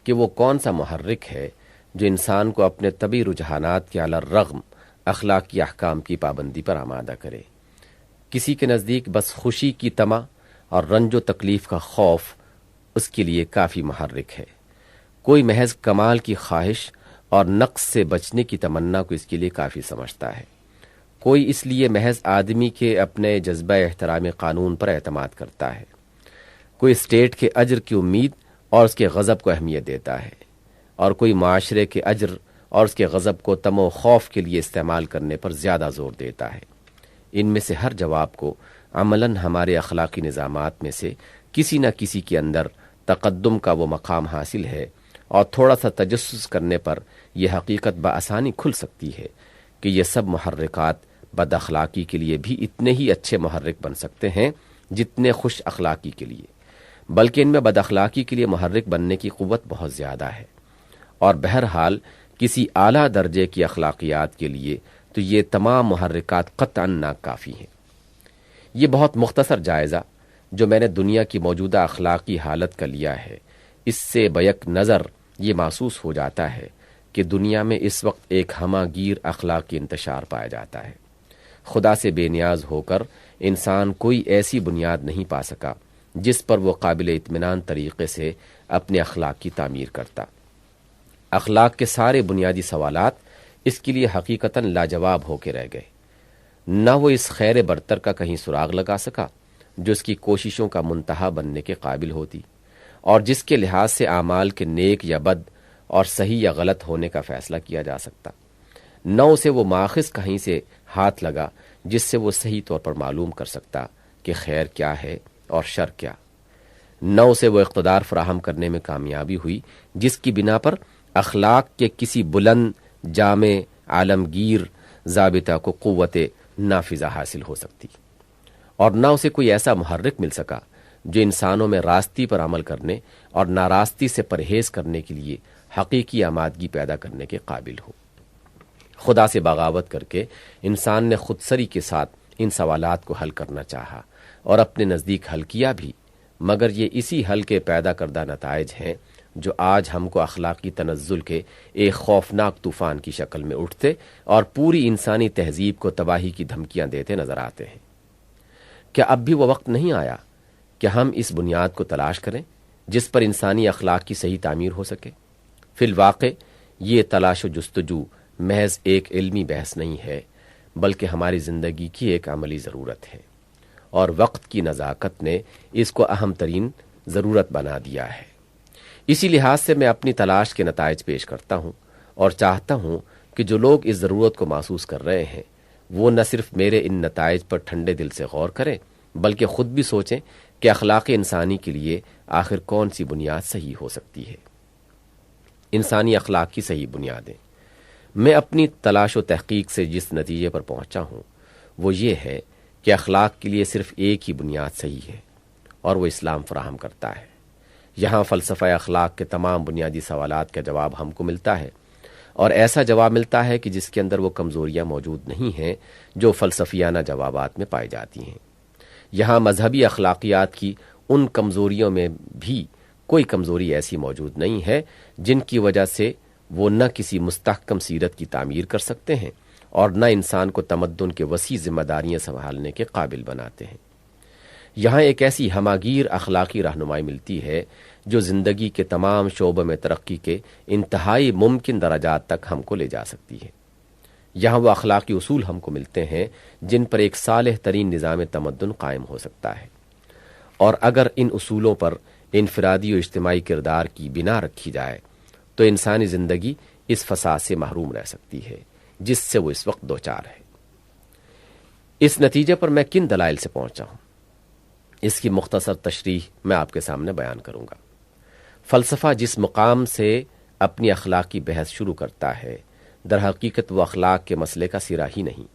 [SPEAKER 1] کہ وہ کون سا محرک ہے جو انسان کو اپنے طبعی رجحانات کے علی الرغم اخلاقی احکام کی پابندی پر آمادہ کرے۔ کسی کے نزدیک بس خوشی کی طمع اور رنج و تکلیف کا خوف اس کے لیے کافی محرک ہے، کوئی محض کمال کی خواہش اور نقص سے بچنے کی تمنا کو اس کے لیے کافی سمجھتا ہے، کوئی اس لیے محض آدمی کے اپنے جذبہ احترام قانون پر اعتماد کرتا ہے، کوئی اسٹیٹ کے اجر کی امید اور اس کے غضب کو اہمیت دیتا ہے، اور کوئی معاشرے کے اجر اور اس کے غضب کو تم و خوف کے لیے استعمال کرنے پر زیادہ زور دیتا ہے۔ ان میں سے ہر جواب کو عملاً ہمارے اخلاقی نظامات میں سے کسی نہ کسی کے اندر تقدم کا وہ مقام حاصل ہے، اور تھوڑا سا تجسس کرنے پر یہ حقیقت بآسانی کھل سکتی ہے کہ یہ سب محرکات بد اخلاقی کے لیے بھی اتنے ہی اچھے محرک بن سکتے ہیں جتنے خوش اخلاقی کے لیے، بلکہ ان میں بد اخلاقی کے لیے محرک بننے کی قوت بہت زیادہ ہے، اور بہرحال کسی اعلیٰ درجے کی اخلاقیات کے لیے تو یہ تمام محرکات قطعاً ناکافی ہیں۔ یہ بہت مختصر جائزہ جو میں نے دنیا کی موجودہ اخلاقی حالت کا لیا ہے، اس سے بیک نظر یہ محسوس ہو جاتا ہے کہ دنیا میں اس وقت ایک ہمہ گیر اخلاقی انتشار پایا جاتا ہے۔ خدا سے بے نیاز ہو کر انسان کوئی ایسی بنیاد نہیں پا سکا جس پر وہ قابل اطمینان طریقے سے اپنے اخلاق کی تعمیر کرتا۔ اخلاق کے سارے بنیادی سوالات اس کے لیے حقیقتاً لاجواب ہو کے رہ گئے۔ نہ وہ اس خیر برتر کا کہیں سراغ لگا سکا جو اس کی کوششوں کا منتہا بننے کے قابل ہوتی، اور جس کے لحاظ سے اعمال کے نیک یا بد اور صحیح یا غلط ہونے کا فیصلہ کیا جا سکتا۔ نہ اسے وہ ماخذ کہیں سے ہاتھ لگا جس سے وہ صحیح طور پر معلوم کر سکتا کہ خیر کیا ہے اور شر کیا۔ نہ اسے وہ اقتدار فراہم کرنے میں کامیابی ہوئی جس کی بنا پر اخلاق کے کسی بلند جامع عالمگیر ضابطہ کو قوت نافذہ حاصل ہو سکتی، اور نہ اسے کوئی ایسا محرک مل سکا جو انسانوں میں راستی پر عمل کرنے اور ناراستی سے پرہیز کرنے کے لیے حقیقی آمادگی پیدا کرنے کے قابل ہو۔ خدا سے بغاوت کر کے انسان نے خودسری کے ساتھ ان سوالات کو حل کرنا چاہا اور اپنے نزدیک حل کیا بھی، مگر یہ اسی حل کے پیدا کردہ نتائج ہیں جو آج ہم کو اخلاقی تنزل کے ایک خوفناک طوفان کی شکل میں اٹھتے اور پوری انسانی تہذیب کو تباہی کی دھمکیاں دیتے نظر آتے ہیں۔ کیا اب بھی وہ وقت نہیں آیا کہ ہم اس بنیاد کو تلاش کریں جس پر انسانی اخلاق کی صحیح تعمیر ہو سکے؟ فی الواقع یہ تلاش و جستجو محض ایک علمی بحث نہیں ہے، بلکہ ہماری زندگی کی ایک عملی ضرورت ہے، اور وقت کی نزاکت نے اس کو اہم ترین ضرورت بنا دیا ہے۔ اسی لحاظ سے میں اپنی تلاش کے نتائج پیش کرتا ہوں اور چاہتا ہوں کہ جو لوگ اس ضرورت کو محسوس کر رہے ہیں وہ نہ صرف میرے ان نتائج پر ٹھنڈے دل سے غور کریں بلکہ خود بھی سوچیں کہ اخلاق انسانی کے لیے آخر کون سی بنیاد صحیح ہو سکتی ہے۔ انسانی اخلاق کی صحیح بنیادیں۔ میں اپنی تلاش و تحقیق سے جس نتیجے پر پہنچا ہوں وہ یہ ہے کہ اخلاق کے لیے صرف ایک ہی بنیاد صحیح ہے، اور وہ اسلام فراہم کرتا ہے۔ یہاں فلسفہ اخلاق کے تمام بنیادی سوالات کا جواب ہم کو ملتا ہے، اور ایسا جواب ملتا ہے کہ جس کے اندر وہ کمزوریاں موجود نہیں ہیں جو فلسفیانہ جوابات میں پائی جاتی ہیں۔ یہاں مذہبی اخلاقیات کی ان کمزوریوں میں بھی کوئی کمزوری ایسی موجود نہیں ہے جن کی وجہ سے وہ نہ کسی مستحکم سیرت کی تعمیر کر سکتے ہیں اور نہ انسان کو تمدن کے وسیع ذمہ داریاں سنبھالنے کے قابل بناتے ہیں۔ یہاں ایک ایسی ہماگیر اخلاقی رہنمائی ملتی ہے جو زندگی کے تمام شعبوں میں ترقی کے انتہائی ممکن درجات تک ہم کو لے جا سکتی ہے۔ یہاں وہ اخلاقی اصول ہم کو ملتے ہیں جن پر ایک صالح ترین نظام تمدن قائم ہو سکتا ہے، اور اگر ان اصولوں پر انفرادی و اجتماعی کردار کی بنا رکھی جائے تو انسانی زندگی اس فساد سے محروم رہ سکتی ہے جس سے وہ اس وقت دوچار ہے۔ اس نتیجے پر میں کن دلائل سے پہنچا ہوں، اس کی مختصر تشریح میں آپ کے سامنے بیان کروں گا۔ فلسفہ جس مقام سے اپنی اخلاقی بحث شروع کرتا ہے، در حقیقت وہ اخلاق کے مسئلے کا سرا ہی نہیں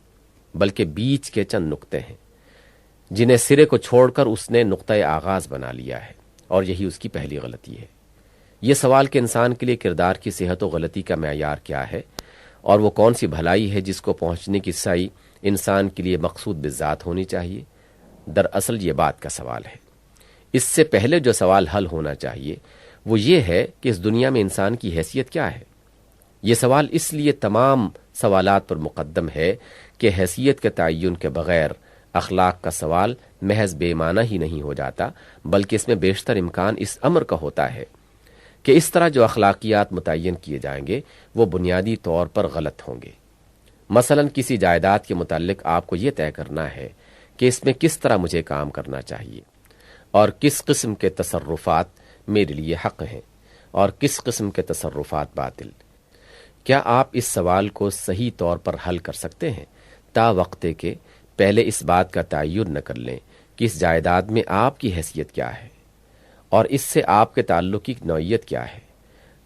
[SPEAKER 1] بلکہ بیچ کے چند نقطے ہیں جنہیں سرے کو چھوڑ کر اس نے نقطۂ آغاز بنا لیا ہے، اور یہی اس کی پہلی غلطی ہے۔ یہ سوال کہ انسان کے لیے کردار کی صحت و غلطی کا معیار کیا ہے اور وہ کون سی بھلائی ہے جس کو پہنچنے کی سعی انسان کے لیے مقصود بالذات ہونی چاہیے، دراصل یہ بات کا سوال ہے۔ اس سے پہلے جو سوال حل ہونا چاہیے وہ یہ ہے کہ اس دنیا میں انسان کی حیثیت کیا ہے۔ یہ سوال اس لیے تمام سوالات پر مقدم ہے کہ حیثیت کے تعین کے بغیر اخلاق کا سوال محض بے معنی ہی نہیں ہو جاتا، بلکہ اس میں بیشتر امکان اس امر کا ہوتا ہے کہ اس طرح جو اخلاقیات متعین کیے جائیں گے وہ بنیادی طور پر غلط ہوں گے۔ مثلا کسی جائیداد کے متعلق آپ کو یہ طے کرنا ہے کہ اس میں کس طرح مجھے کام کرنا چاہیے اور کس قسم کے تصرفات میرے لیے حق ہیں اور کس قسم کے تصرفات باطل۔ کیا آپ اس سوال کو صحیح طور پر حل کر سکتے ہیں تا وقتے کہ پہلے اس بات کا تعین نہ کر لیں کہ اس جائیداد میں آپ کی حیثیت کیا ہے اور اس سے آپ کے تعلق کی نوعیت کیا ہے؟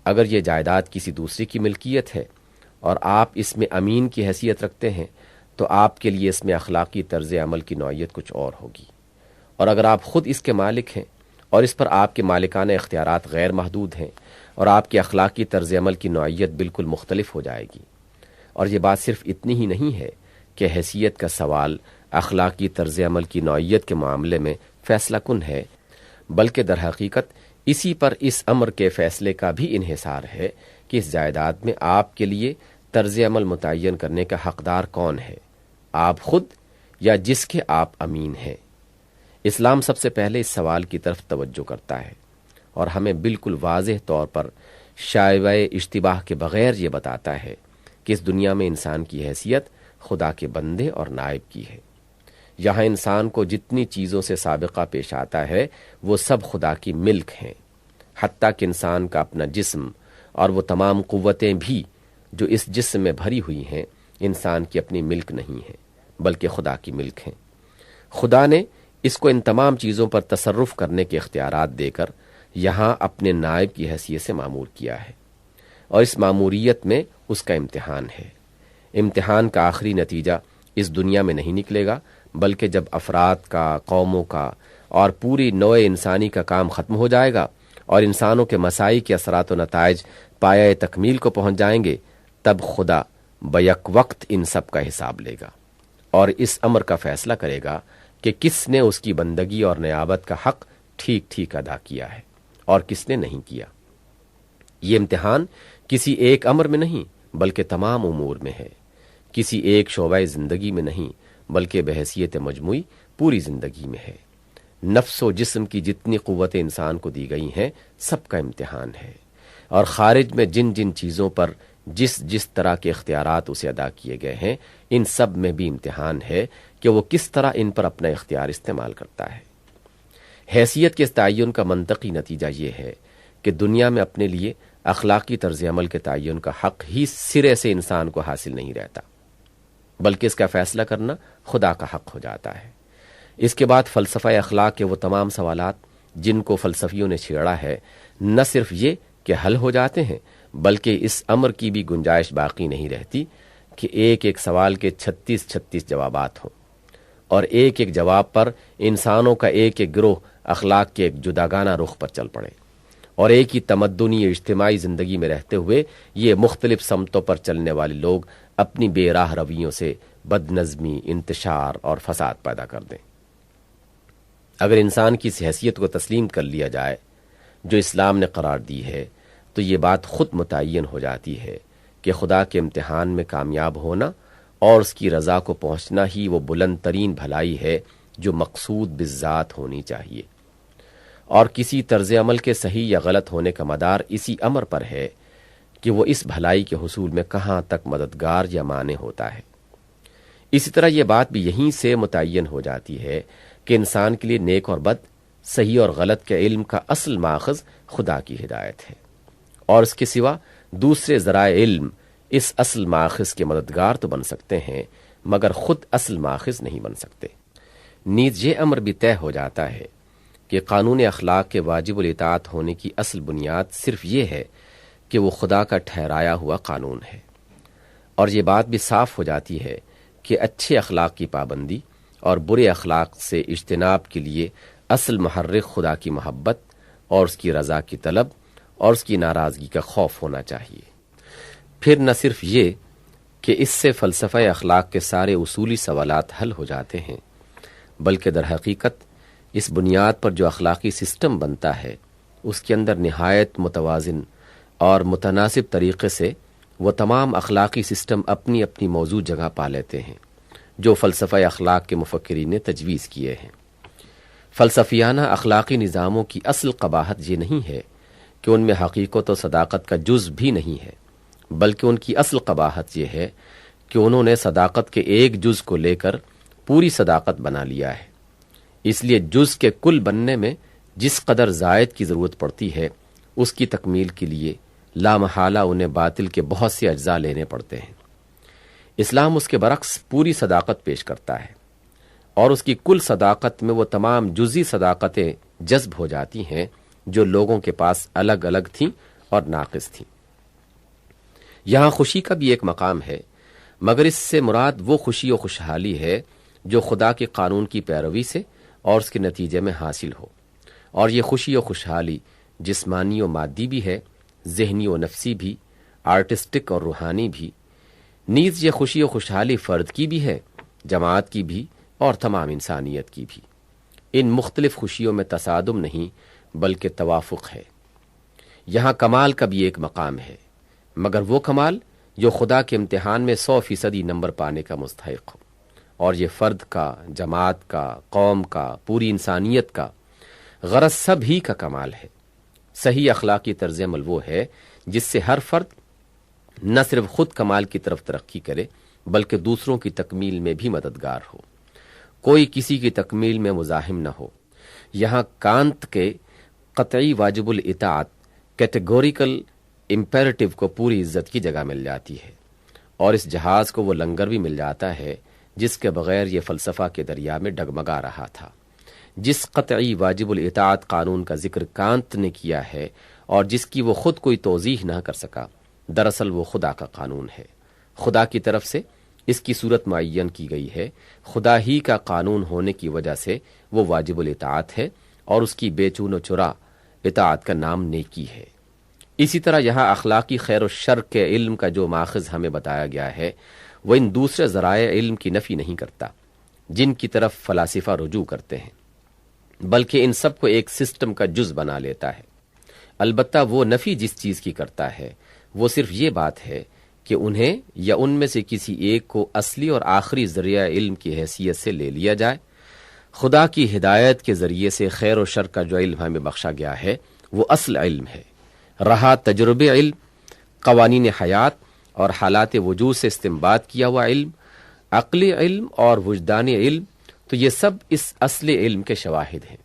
[SPEAKER 1] اگر یہ جائیداد کسی دوسرے کی ملکیت ہے اور آپ اس میں امین کی حیثیت رکھتے ہیں تو آپ کے لیے اس میں اخلاقی طرز عمل کی نوعیت کچھ اور ہوگی، اور اگر آپ خود اس کے مالک ہیں اور اس پر آپ کے مالکانہ اختیارات غیر محدود ہیں اور آپ کی اخلاقی طرز عمل کی نوعیت بالکل مختلف ہو جائے گی۔ اور یہ بات صرف اتنی ہی نہیں ہے کہ حیثیت کا سوال اخلاقی طرز عمل کی نوعیت کے معاملے میں فیصلہ کن ہے، بلکہ در حقیقت اسی پر اس امر کے فیصلے کا بھی انحصار ہے کہ اس جائیداد میں آپ کے لیے طرز عمل متعین کرنے کا حقدار کون ہے، آپ خود یا جس کے آپ امین ہیں۔ اسلام سب سے پہلے اس سوال کی طرف توجہ کرتا ہے اور ہمیں بالکل واضح طور پر شائبہ اشتباہ کے بغیر یہ بتاتا ہے کہ اس دنیا میں انسان کی حیثیت خدا کے بندے اور نائب کی ہے۔ یہاں انسان کو جتنی چیزوں سے سابقہ پیش آتا ہے وہ سب خدا کی ملک ہیں، حتیٰ کہ انسان کا اپنا جسم اور وہ تمام قوتیں بھی جو اس جسم میں بھری ہوئی ہیں انسان کی اپنی ملک نہیں ہیں بلکہ خدا کی ملک ہیں۔ خدا نے اس کو ان تمام چیزوں پر تصرف کرنے کے اختیارات دے کر یہاں اپنے نائب کی حیثیت سے معمور کیا ہے، اور اس معموریت میں اس کا امتحان ہے۔ امتحان کا آخری نتیجہ اس دنیا میں نہیں نکلے گا بلکہ جب افراد کا، قوموں کا اور پوری نوع انسانی کا کام ختم ہو جائے گا اور انسانوں کے مساعی کے اثرات و نتائج پایہ تکمیل کو پہنچ جائیں گے، تب خدا بیک وقت ان سب کا حساب لے گا اور اس امر کا فیصلہ کرے گا کہ کس نے اس کی بندگی اور نیابت کا حق ٹھیک ٹھیک ادا کیا ہے اور کس نے نہیں کیا۔ یہ امتحان کسی ایک امر میں نہیں بلکہ تمام امور میں ہے، کسی ایک شعبہ زندگی میں نہیں بلکہ بحیثیت مجموعی پوری زندگی میں ہے۔ نفس و جسم کی جتنی قوتیں انسان کو دی گئی ہیں سب کا امتحان ہے، اور خارج میں جن جن چیزوں پر جس جس طرح کے اختیارات اسے ادا کیے گئے ہیں ان سب میں بھی امتحان ہے کہ وہ کس طرح ان پر اپنا اختیار استعمال کرتا ہے۔ حیثیت کے اس تعین کا منطقی نتیجہ یہ ہے کہ دنیا میں اپنے لیے اخلاقی طرز عمل کے تعین کا حق ہی سرے سے انسان کو حاصل نہیں رہتا بلکہ اس کا فیصلہ کرنا خدا کا حق ہو جاتا ہے۔ اس کے بعد فلسفہ اخلاق کے وہ تمام سوالات جن کو فلسفیوں نے چھیڑا ہے نہ صرف یہ کہ حل ہو جاتے ہیں بلکہ اس امر کی بھی گنجائش باقی نہیں رہتی کہ ایک ایک سوال کے 36 جوابات ہوں اور ایک ایک جواب پر انسانوں کا ایک ایک گروہ اخلاق کے ایک جداگانہ رخ پر چل پڑے اور ایک ہی تمدنی اجتماعی زندگی میں رہتے ہوئے یہ مختلف سمتوں پر چلنے والے لوگ اپنی بے راہ رویوں سے بد نظمی، انتشار اور فساد پیدا کر دیں۔ اگر انسان کی اس حیثیت کو تسلیم کر لیا جائے جو اسلام نے قرار دی ہے، تو یہ بات خود متعین ہو جاتی ہے کہ خدا کے امتحان میں کامیاب ہونا اور اس کی رضا کو پہنچنا ہی وہ بلند ترین بھلائی ہے جو مقصود بالذات ہونی چاہیے، اور کسی طرز عمل کے صحیح یا غلط ہونے کا مدار اسی امر پر ہے کہ وہ اس بھلائی کے حصول میں کہاں تک مددگار یا مانع ہوتا ہے۔ اسی طرح یہ بات بھی یہیں سے متعین ہو جاتی ہے کہ انسان کے لیے نیک اور بد، صحیح اور غلط کے علم کا اصل ماخذ خدا کی ہدایت ہے، اور اس کے سوا دوسرے ذرائع علم اس اصل ماخذ کے مددگار تو بن سکتے ہیں مگر خود اصل ماخذ نہیں بن سکتے۔ نیز یہ امر بھی طے ہو جاتا ہے کہ قانون اخلاق کے واجب الاطاعت ہونے کی اصل بنیاد صرف یہ ہے کہ وہ خدا کا ٹھہرایا ہوا قانون ہے، اور یہ بات بھی صاف ہو جاتی ہے کہ اچھے اخلاق کی پابندی اور برے اخلاق سے اجتناب کے لیے اصل محرک خدا کی محبت اور اس کی رضا کی طلب اور اس کی ناراضگی کا خوف ہونا چاہیے۔ پھر نہ صرف یہ کہ اس سے فلسفہ اخلاق کے سارے اصولی سوالات حل ہو جاتے ہیں، بلکہ در حقیقت اس بنیاد پر جو اخلاقی سسٹم بنتا ہے اس کے اندر نہایت متوازن اور متناسب طریقے سے وہ تمام اخلاقی سسٹم اپنی اپنی موضوع جگہ پا لیتے ہیں جو فلسفہ اخلاق کے مفکرین نے تجویز کیے ہیں۔ فلسفیانہ اخلاقی نظاموں کی اصل قباحت یہ نہیں ہے کہ ان میں حقیقت و صداقت کا جز بھی نہیں ہے، بلکہ ان کی اصل قباحت یہ ہے کہ انہوں نے صداقت کے ایک جز کو لے کر پوری صداقت بنا لیا ہے۔ اس لیے جز کے کل بننے میں جس قدر زائد کی ضرورت پڑتی ہے اس کی تکمیل کے لیے لامحالہ انہیں باطل کے بہت سے اجزاء لینے پڑتے ہیں۔ اسلام اس کے برعکس پوری صداقت پیش کرتا ہے، اور اس کی کل صداقت میں وہ تمام جزی صداقتیں جذب ہو جاتی ہیں جو لوگوں کے پاس الگ الگ تھیں اور ناقص تھیں۔ یہاں خوشی کا بھی ایک مقام ہے، مگر اس سے مراد وہ خوشی و خوشحالی ہے جو خدا کے قانون کی پیروی سے اور اس کے نتیجے میں حاصل ہو، اور یہ خوشی و خوشحالی جسمانی و مادی بھی ہے، ذہنی و نفسی بھی، آرٹسٹک اور روحانی بھی۔ نیز یہ خوشی و خوشحالی فرد کی بھی ہے، جماعت کی بھی، اور تمام انسانیت کی بھی۔ ان مختلف خوشیوں میں تصادم نہیں بلکہ توافق ہے۔ یہاں کمال کا بھی ایک مقام ہے، مگر وہ کمال جو خدا کے امتحان میں 100% نمبر پانے کا مستحق ہو، اور یہ فرد کا، جماعت کا، قوم کا، پوری انسانیت کا، غرض سب ہی کا کمال ہے۔ صحیح اخلاقی طرز عمل وہ ہے جس سے ہر فرد نہ صرف خود کمال کی طرف ترقی کرے بلکہ دوسروں کی تکمیل میں بھی مددگار ہو، کوئی کسی کی تکمیل میں مزاحم نہ ہو۔ یہاں کانت کے قطعی واجب الاطاعت کیٹیگوریکل امپیریٹو کو پوری عزت کی جگہ مل جاتی ہے، اور اس جہاز کو وہ لنگر بھی مل جاتا ہے جس کے بغیر یہ فلسفہ کے دریا میں ڈگمگا رہا تھا۔ جس قطعی واجب الاطاعت قانون کا ذکر کانت نے کیا ہے اور جس کی وہ خود کوئی توضیح نہ کر سکا، دراصل وہ خدا کا قانون ہے۔ خدا کی طرف سے اس کی صورت معین کی گئی ہے، خدا ہی کا قانون ہونے کی وجہ سے وہ واجب الاطاعت ہے، اور اس کی بے چون و چرا اطاعت کا نام نیکی ہے۔ اسی طرح یہاں اخلاقی خیر و شر کے علم کا جو ماخذ ہمیں بتایا گیا ہے وہ ان دوسرے ذرائع علم کی نفی نہیں کرتا جن کی طرف فلاسفہ رجوع کرتے ہیں، بلکہ ان سب کو ایک سسٹم کا جز بنا لیتا ہے۔ البتہ وہ نفی جس چیز کی کرتا ہے وہ صرف یہ بات ہے کہ انہیں یا ان میں سے کسی ایک کو اصلی اور آخری ذریعہ علم کی حیثیت سے لے لیا جائے۔ خدا کی ہدایت کے ذریعے سے خیر و شر کا جو علم ہمیں بخشا گیا ہے وہ اصل علم ہے۔ رہا تجربے علم، قوانین حیات اور حالات وجود سے استنباط کیا ہوا علم، عقلی علم اور وجدانی علم، تو یہ سب اس اصل علم کے شواہد ہیں۔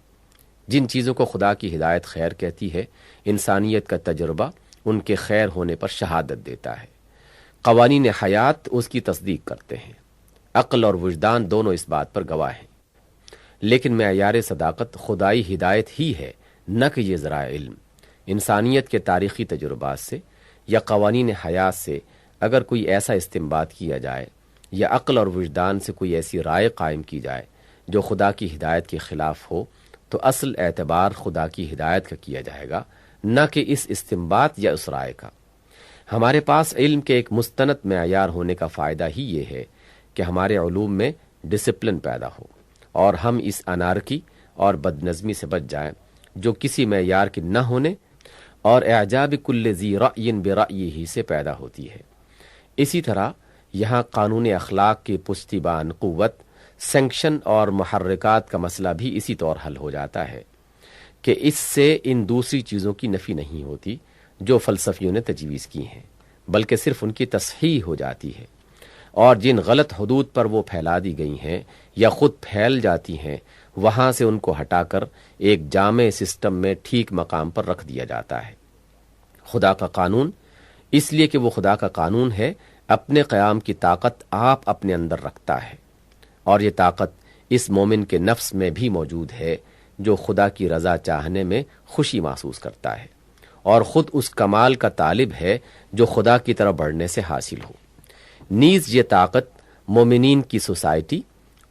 [SPEAKER 1] جن چیزوں کو خدا کی ہدایت خیر کہتی ہے، انسانیت کا تجربہ ان کے خیر ہونے پر شہادت دیتا ہے، قوانین حیات اس کی تصدیق کرتے ہیں، عقل اور وجدان دونوں اس بات پر گواہ ہیں۔ لیکن معیار صداقت خدائی ہدایت ہی ہے، نہ کہ یہ ذرائع علم۔ انسانیت کے تاریخی تجربات سے یا قوانین حیات سے اگر کوئی ایسا استنباط کیا جائے یا عقل اور وجدان سے کوئی ایسی رائے قائم کی جائے جو خدا کی ہدایت کے خلاف ہو، تو اصل اعتبار خدا کی ہدایت کا کیا جائے گا، نہ کہ اس استنباط یا اس رائے کا۔ ہمارے پاس علم کے ایک مستند معیار ہونے کا فائدہ ہی یہ ہے کہ ہمارے علوم میں ڈسپلن پیدا ہو اور ہم اس انارکی اور بدنظمی سے بچ جائیں جو کسی معیار کے نہ ہونے اور اعجاب کل ذی رأی برأیہ سے پیدا ہوتی ہے۔ اسی طرح یہاں قانون اخلاق کی پشتیبان قوت، سینکشن اور محرکات کا مسئلہ بھی اسی طور حل ہو جاتا ہے کہ اس سے ان دوسری چیزوں کی نفی نہیں ہوتی جو فلسفیوں نے تجویز کی ہیں، بلکہ صرف ان کی تصحیح ہو جاتی ہے، اور جن غلط حدود پر وہ پھیلا دی گئی ہیں یا خود پھیل جاتی ہیں وہاں سے ان کو ہٹا کر ایک جامع سسٹم میں ٹھیک مقام پر رکھ دیا جاتا ہے۔ خدا کا قانون اس لیے کہ وہ خدا کا قانون ہے، اپنے قیام کی طاقت آپ اپنے اندر رکھتا ہے، اور یہ طاقت اس مومن کے نفس میں بھی موجود ہے جو خدا کی رضا چاہنے میں خوشی محسوس کرتا ہے اور خود اس کمال کا طالب ہے جو خدا کی طرف بڑھنے سے حاصل ہو۔ نیز یہ طاقت مومنین کی سوسائٹی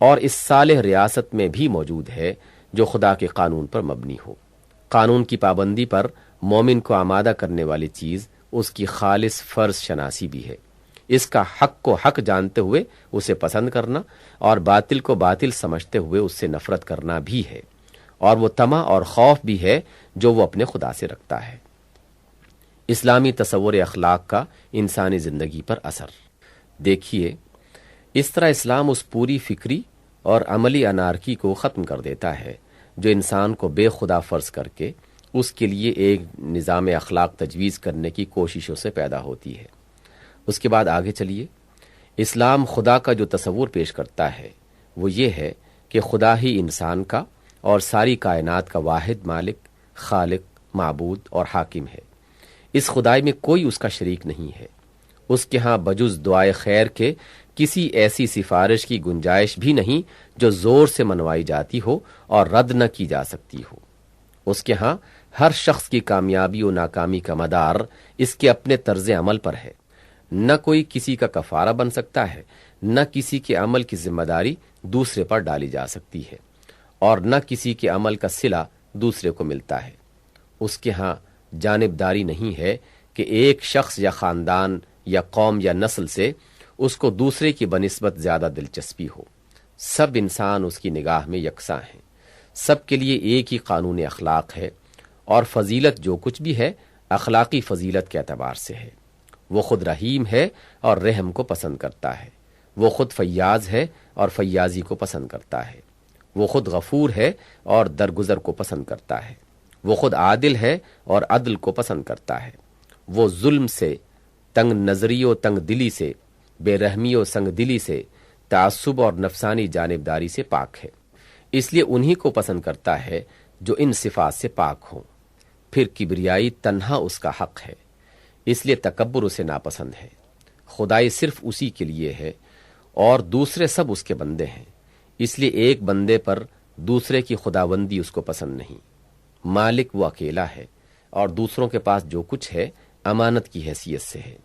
[SPEAKER 1] اور اس صالح ریاست میں بھی موجود ہے جو خدا کے قانون پر مبنی ہو۔ قانون کی پابندی پر مومن کو آمادہ کرنے والی چیز اس کی خالص فرض شناسی بھی ہے، اس کا حق کو حق جانتے ہوئے اسے پسند کرنا اور باطل کو باطل سمجھتے ہوئے اس سے نفرت کرنا بھی ہے، اور وہ طمع اور خوف بھی ہے جو وہ اپنے خدا سے رکھتا ہے۔ اسلامی تصور اخلاق کا انسانی زندگی پر اثر دیکھیے، اس طرح اسلام اس پوری فکری اور عملی انارکی کو ختم کر دیتا ہے جو انسان کو بے خدا فرض کر کے اس کے لیے ایک نظام اخلاق تجویز کرنے کی کوششوں سے پیدا ہوتی ہے۔ اس کے بعد آگے چلیے، اسلام خدا کا جو تصور پیش کرتا ہے وہ یہ ہے کہ خدا ہی انسان کا اور ساری کائنات کا واحد مالک، خالق، معبود اور حاکم ہے۔ اس خدائی میں کوئی اس کا شریک نہیں ہے۔ اس کے ہاں بجز دعائے خیر کے کسی ایسی سفارش کی گنجائش بھی نہیں جو زور سے منوائی جاتی ہو اور رد نہ کی جا سکتی ہو۔ اس کے ہاں ہر شخص کی کامیابی و ناکامی کا مدار اس کے اپنے طرز عمل پر ہے۔ نہ کوئی کسی کا کفارہ بن سکتا ہے، نہ کسی کے عمل کی ذمہ داری دوسرے پر ڈالی جا سکتی ہے، اور نہ کسی کے عمل کا صلہ دوسرے کو ملتا ہے۔ اس کے ہاں جانبداری نہیں ہے کہ ایک شخص یا خاندان یا قوم یا نسل سے اس کو دوسرے کی بنسبت زیادہ دلچسپی ہو۔ سب انسان اس کی نگاہ میں یکساں ہیں، سب کے لیے ایک ہی قانون اخلاق ہے، اور فضیلت جو کچھ بھی ہے اخلاقی فضیلت کے اعتبار سے ہے۔ وہ خود رحیم ہے اور رحم کو پسند کرتا ہے، وہ خود فیاض ہے اور فیاضی کو پسند کرتا ہے، وہ خود غفور ہے اور درگزر کو پسند کرتا ہے، وہ خود عادل ہے اور عدل کو پسند کرتا ہے، وہ ظلم سے، تنگ نظری و تنگ دلی سے، بے رحمی و سنگ دلی سے، تعصب اور نفسانی جانبداری سے پاک ہے۔ اس لیے انہی کو پسند کرتا ہے جو ان صفات سے پاک ہوں۔ پھر کبریائی تنہا اس کا حق ہے، اس لیے تکبر اسے ناپسند ہے۔ خدائی صرف اسی کے لیے ہے اور دوسرے سب اس کے بندے ہیں، اس لیے ایک بندے پر دوسرے کی خداوندی اس کو پسند نہیں۔ مالک وہ اکیلا ہے اور دوسروں کے پاس جو کچھ ہے امانت کی حیثیت سے ہے،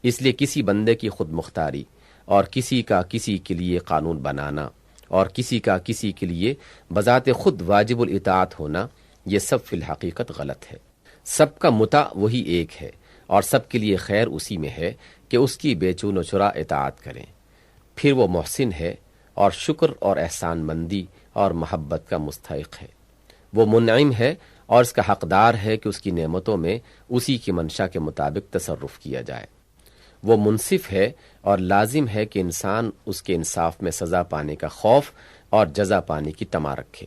[SPEAKER 1] اس لیے کسی بندے کی خود مختاری اور کسی کا کسی کے لیے قانون بنانا اور کسی کا کسی کے لیے بذات خود واجب الاطاعت ہونا، یہ سب فی الحقیقت غلط ہے۔ سب کا متع وہی ایک ہے اور سب کے لیے خیر اسی میں ہے کہ اس کی بے چون و چرا اطاعت کریں۔ پھر وہ محسن ہے اور شکر اور احسان مندی اور محبت کا مستحق ہے۔ وہ منعم ہے اور اس کا حقدار ہے کہ اس کی نعمتوں میں اسی کی منشا کے مطابق تصرف کیا جائے۔ وہ منصف ہے اور لازم ہے کہ انسان اس کے انصاف میں سزا پانے کا خوف اور جزا پانے کی طمع رکھے۔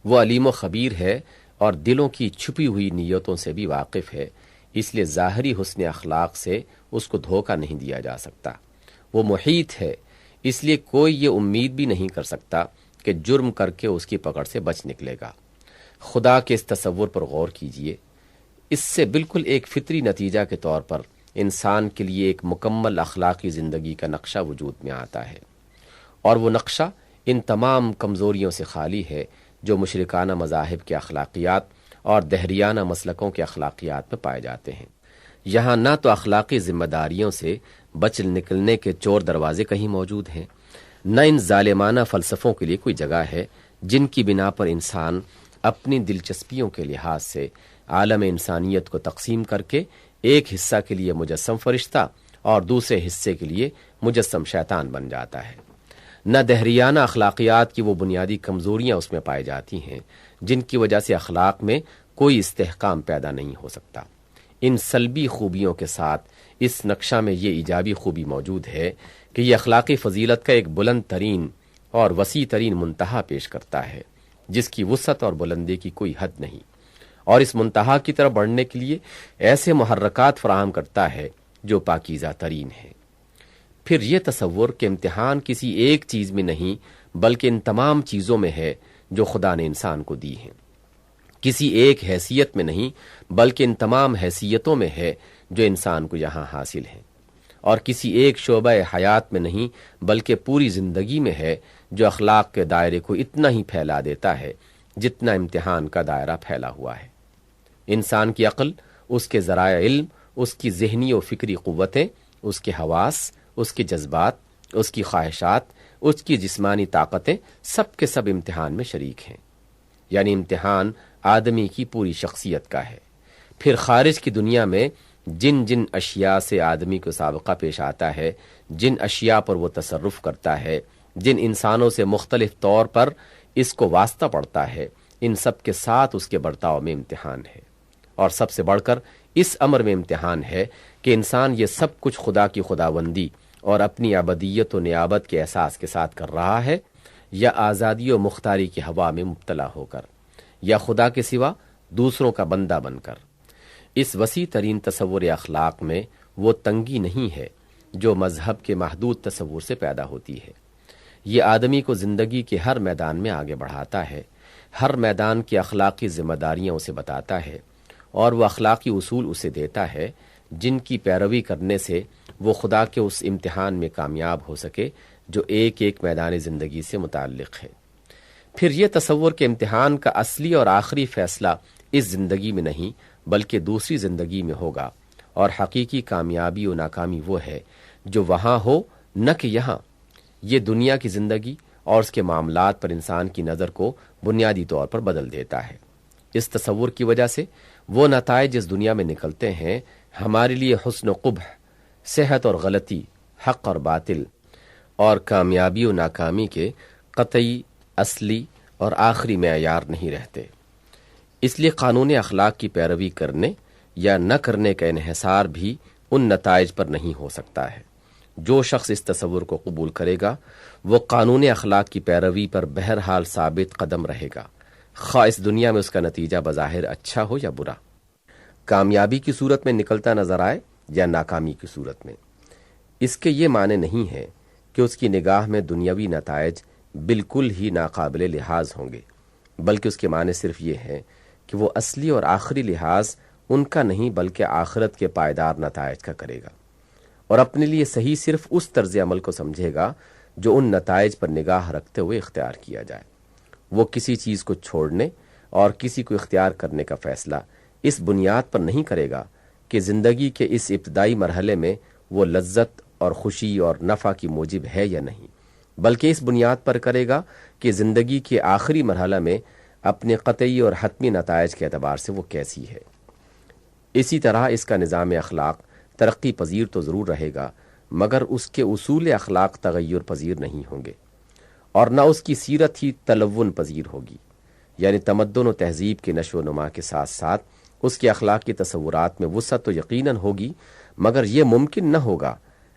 [SPEAKER 1] وہ علیم و خبیر ہے اور دلوں کی چھپی ہوئی نیتوں سے بھی واقف ہے، اس لیے ظاہری حسن اخلاق سے اس کو دھوکہ نہیں دیا جا سکتا۔ وہ محیط ہے، اس لیے کوئی یہ امید بھی نہیں کر سکتا کہ جرم کر کے اس کی پکڑ سے بچ نکلے گا۔ خدا کے اس تصور پر غور کیجئے، اس سے بالکل ایک فطری نتیجہ کے طور پر انسان کے لیے ایک مکمل اخلاقی زندگی کا نقشہ وجود میں آتا ہے، اور وہ نقشہ ان تمام کمزوریوں سے خالی ہے جو مشرکانہ مذاہب کے اخلاقیات اور دہریانہ مسلکوں کے اخلاقیات میں پائے جاتے ہیں۔ یہاں نہ تو اخلاقی ذمہ داریوں سے بچ نکلنے کے چور دروازے کہیں موجود ہیں، نہ ان ظالمانہ فلسفوں کے لیے کوئی جگہ ہے جن کی بنا پر انسان اپنی دلچسپیوں کے لحاظ سے عالم انسانیت کو تقسیم کر کے ایک حصہ کے لیے مجسم فرشتہ اور دوسرے حصے کے لیے مجسم شیطان بن جاتا ہے۔ نہ دہریانہ اخلاقیات کی وہ بنیادی کمزوریاں اس میں پائی جاتی ہیں جن کی وجہ سے اخلاق میں کوئی استحکام پیدا نہیں ہو سکتا۔ ان سلبی خوبیوں کے ساتھ اس نقشہ میں یہ ایجابی خوبی موجود ہے کہ یہ اخلاقی فضیلت کا ایک بلند ترین اور وسیع ترین منتہا پیش کرتا ہے جس کی وسعت اور بلندی کی کوئی حد نہیں، اور اس منتہا کی طرف بڑھنے کے لیے ایسے محرکات فراہم کرتا ہے جو پاکیزہ ترین ہیں۔ پھر یہ تصور کہ امتحان کسی ایک چیز میں نہیں بلکہ ان تمام چیزوں میں ہے جو خدا نے انسان کو دی ہیں، کسی ایک حیثیت میں نہیں بلکہ ان تمام حیثیتوں میں ہے جو انسان کو یہاں حاصل ہیں، اور کسی ایک شعبہ حیات میں نہیں بلکہ پوری زندگی میں ہے جو اخلاق کے دائرے کو اتنا ہی پھیلا دیتا ہے جتنا امتحان کا دائرہ پھیلا ہوا ہے۔ انسان کی عقل، اس کے ذرائع علم، اس کی ذہنی و فکری قوتیں، اس کے حواس، اس کے جذبات، اس کی خواہشات، اس کی جسمانی طاقتیں سب کے سب امتحان میں شریک ہیں، یعنی امتحان آدمی کی پوری شخصیت کا ہے۔ پھر خارج کی دنیا میں جن جن اشیاء سے آدمی کو سابقہ پیش آتا ہے، جن اشیاء پر وہ تصرف کرتا ہے، جن انسانوں سے مختلف طور پر اس کو واسطہ پڑتا ہے، ان سب کے ساتھ اس کے برتاؤ میں امتحان ہے، اور سب سے بڑھ کر اس امر میں امتحان ہے کہ انسان یہ سب کچھ خدا کی خداوندی اور اپنی ابدیت و نیابت کے احساس کے ساتھ کر رہا ہے، یا آزادی و مختاری کی ہوا میں مبتلا ہو کر، یا خدا کے سوا دوسروں کا بندہ بن کر۔ اس وسیع ترین تصور اخلاق میں وہ تنگی نہیں ہے جو مذہب کے محدود تصور سے پیدا ہوتی ہے۔ یہ آدمی کو زندگی کے ہر میدان میں آگے بڑھاتا ہے، ہر میدان کی اخلاقی ذمہ داریاں اسے بتاتا ہے، اور وہ اخلاقی اصول اسے دیتا ہے جن کی پیروی کرنے سے وہ خدا کے اس امتحان میں کامیاب ہو سکے جو ایک ایک میدان زندگی سے متعلق ہے۔ پھر یہ تصور کہ امتحان کا اصلی اور آخری فیصلہ اس زندگی میں نہیں بلکہ دوسری زندگی میں ہوگا، اور حقیقی کامیابی و ناکامی وہ ہے جو وہاں ہو نہ کہ یہاں۔ یہ دنیا کی زندگی اور اس کے معاملات پر انسان کی نظر کو بنیادی طور پر بدل دیتا ہے۔ اس تصور کی وجہ سے وہ نتائج اس دنیا میں نکلتے ہیں ہمارے لیے حسن و قبح، صحت اور غلطی، حق اور باطل، اور کامیابی و ناکامی کے قطعی، اصلی اور آخری معیار نہیں رہتے۔ اس لیے قانون اخلاق کی پیروی کرنے یا نہ کرنے کا انحصار بھی ان نتائج پر نہیں ہو سکتا ہے۔ جو شخص اس تصور کو قبول کرے گا وہ قانون اخلاق کی پیروی پر بہرحال ثابت قدم رہے گا، خواہ اس دنیا میں اس کا نتیجہ بظاہر اچھا ہو یا برا، کامیابی کی صورت میں نکلتا نظر آئے یا ناکامی کی صورت میں۔ اس کے یہ معنی نہیں ہے کہ اس کی نگاہ میں دنیاوی نتائج بالکل ہی ناقابل لحاظ ہوں گے، بلکہ اس کے معنی صرف یہ ہے کہ وہ اصلی اور آخری لحاظ ان کا نہیں بلکہ آخرت کے پائیدار نتائج کا کرے گا، اور اپنے لیے صحیح صرف اس طرز عمل کو سمجھے گا جو ان نتائج پر نگاہ رکھتے ہوئے اختیار کیا جائے۔ وہ کسی چیز کو چھوڑنے اور کسی کو اختیار کرنے کا فیصلہ اس بنیاد پر نہیں کرے گا کہ زندگی کے اس ابتدائی مرحلے میں وہ لذت اور خوشی اور نفع کی موجب ہے یا نہیں، بلکہ اس بنیاد پر کرے گا کہ زندگی کے آخری مرحلہ میں اپنے قطعی اور حتمی نتائج کے اعتبار سے وہ کیسی ہے۔ اسی طرح اس کا نظام اخلاق ترقی پذیر تو ضرور رہے گا، مگر اس کے اصول اخلاق تغیر پذیر نہیں ہوں گے، اور نہ اس کی سیرت ہی تلون پذیر ہوگی، یعنی تمدن و تہذیب کے نشو و نما کے ساتھ ساتھ اس کے اخلاقی تصورات میں وسعت تو یقیناً ہوگی، مگر یہ ممکن نہ ہوگا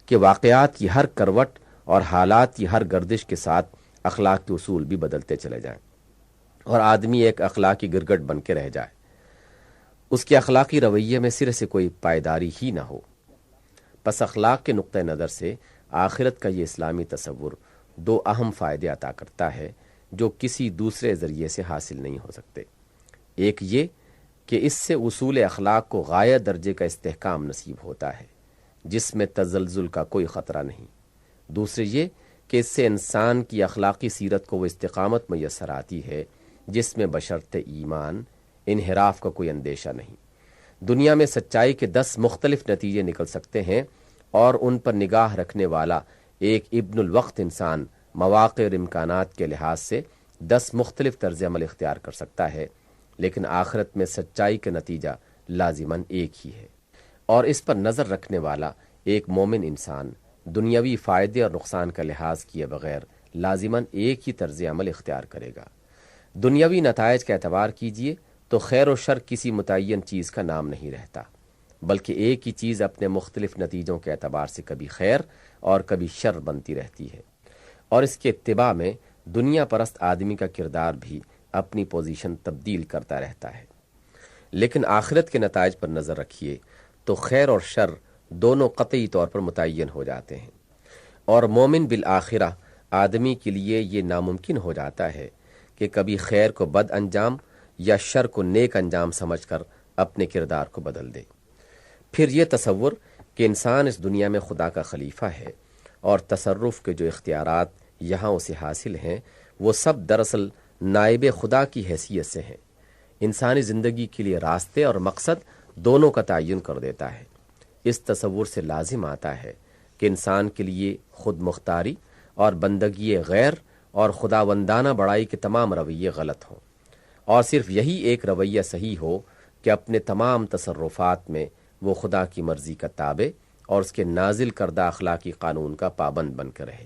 [SPEAKER 1] کہ واقعات کی ہر کروٹ اور حالات کی ہر گردش کے ساتھ اخلاق کے اصول بھی بدلتے چلے جائیں اور آدمی ایک اخلاقی گرگٹ بن کے رہ جائے، اس کے اخلاقی رویے میں سرے سے کوئی پائیداری ہی نہ ہو۔ پس اخلاق کے نقطہ نظر سے آخرت کا یہ اسلامی تصور دو اہم فائدے عطا کرتا ہے جو کسی دوسرے ذریعے سے حاصل نہیں ہو سکتے۔ ایک یہ کہ اس سے اصول اخلاق کو غایہ درجے کا استحکام نصیب ہوتا ہے جس میں تزلزل کا کوئی خطرہ نہیں، دوسرے یہ کہ اس سے انسان کی اخلاقی سیرت کو وہ استقامت میسر آتی ہے جس میں بشرط ایمان انحراف کا کوئی اندیشہ نہیں۔ دنیا میں سچائی کے 10 مختلف نتیجے نکل سکتے ہیں، اور ان پر نگاہ رکھنے والا ایک ابن الوقت انسان مواقع اور امکانات کے لحاظ سے 10 مختلف طرز عمل اختیار کر سکتا ہے، لیکن آخرت میں سچائی کا نتیجہ لازماً ایک ہی ہے، اور اس پر نظر رکھنے والا ایک مومن انسان دنیاوی فائدے اور نقصان کا لحاظ کیے بغیر لازماً ایک ہی طرز عمل اختیار کرے گا۔ دنیاوی نتائج کا اعتبار کیجیے تو خیر و شر کسی متعین چیز کا نام نہیں رہتا، بلکہ ایک ہی چیز اپنے مختلف نتیجوں کے اعتبار سے کبھی خیر اور کبھی شر بنتی رہتی ہے، اور اس کے اتباع میں دنیا پرست آدمی کا کردار بھی اپنی پوزیشن تبدیل کرتا رہتا ہے۔ لیکن آخرت کے نتائج پر نظر رکھیے تو خیر اور شر دونوں قطعی طور پر متعین ہو جاتے ہیں، اور مومن بالآخرہ آدمی کے لیے یہ ناممکن ہو جاتا ہے کہ کبھی خیر کو بد انجام یا شر کو نیک انجام سمجھ کر اپنے کردار کو بدل دے۔ پھر یہ تصور کہ انسان اس دنیا میں خدا کا خلیفہ ہے اور تصرف کے جو اختیارات یہاں اسے حاصل ہیں وہ سب دراصل نائب خدا کی حیثیت سے ہیں، انسانی زندگی کے لیے راستے اور مقصد دونوں کا تعین کر دیتا ہے۔ اس تصور سے لازم آتا ہے کہ انسان کے لیے خود مختاری اور بندگی غیر اور خداوندانہ بڑائی کے تمام رویے غلط ہوں، اور صرف یہی ایک رویہ صحیح ہو کہ اپنے تمام تصرفات میں وہ خدا کی مرضی کا تابع اور اس کے نازل کردہ اخلاقی قانون کا پابند بن کر رہے۔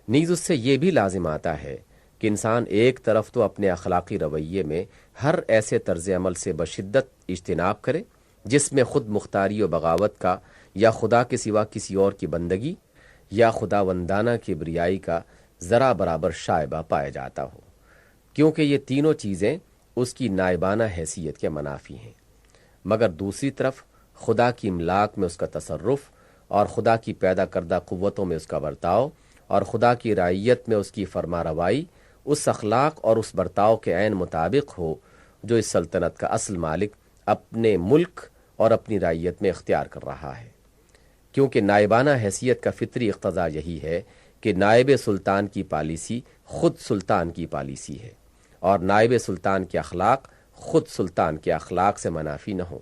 [SPEAKER 1] نیز اس سے یہ بھی لازم آتا ہے کہ انسان ایک طرف تو اپنے اخلاقی رویے میں ہر ایسے طرز عمل سے بشدت اجتناب کرے جس میں خود مختاری و بغاوت کا یا خدا کے سوا کسی اور کی بندگی یا خداوندانہ کبریائی کا ذرا برابر شائبہ پایا جاتا ہو، کیونکہ یہ تینوں چیزیں اس کی نائبانہ حیثیت کے منافی ہیں، مگر دوسری طرف خدا کی املاک میں اس کا تصرف اور خدا کی پیدا کردہ قوتوں میں اس کا برتاؤ اور خدا کی رعیت میں اس کی فرما روائی اس اخلاق اور اس برتاؤ کے عین مطابق ہو جو اس سلطنت کا اصل مالک اپنے ملک اور اپنی رعیت میں اختیار کر رہا ہے، کیونکہ نائبانہ حیثیت کا فطری اقتضا یہی ہے کہ نائب سلطان کی پالیسی خود سلطان کی پالیسی ہے، اور نائب سلطان کے اخلاق خود سلطان کے اخلاق سے منافی نہ ہو۔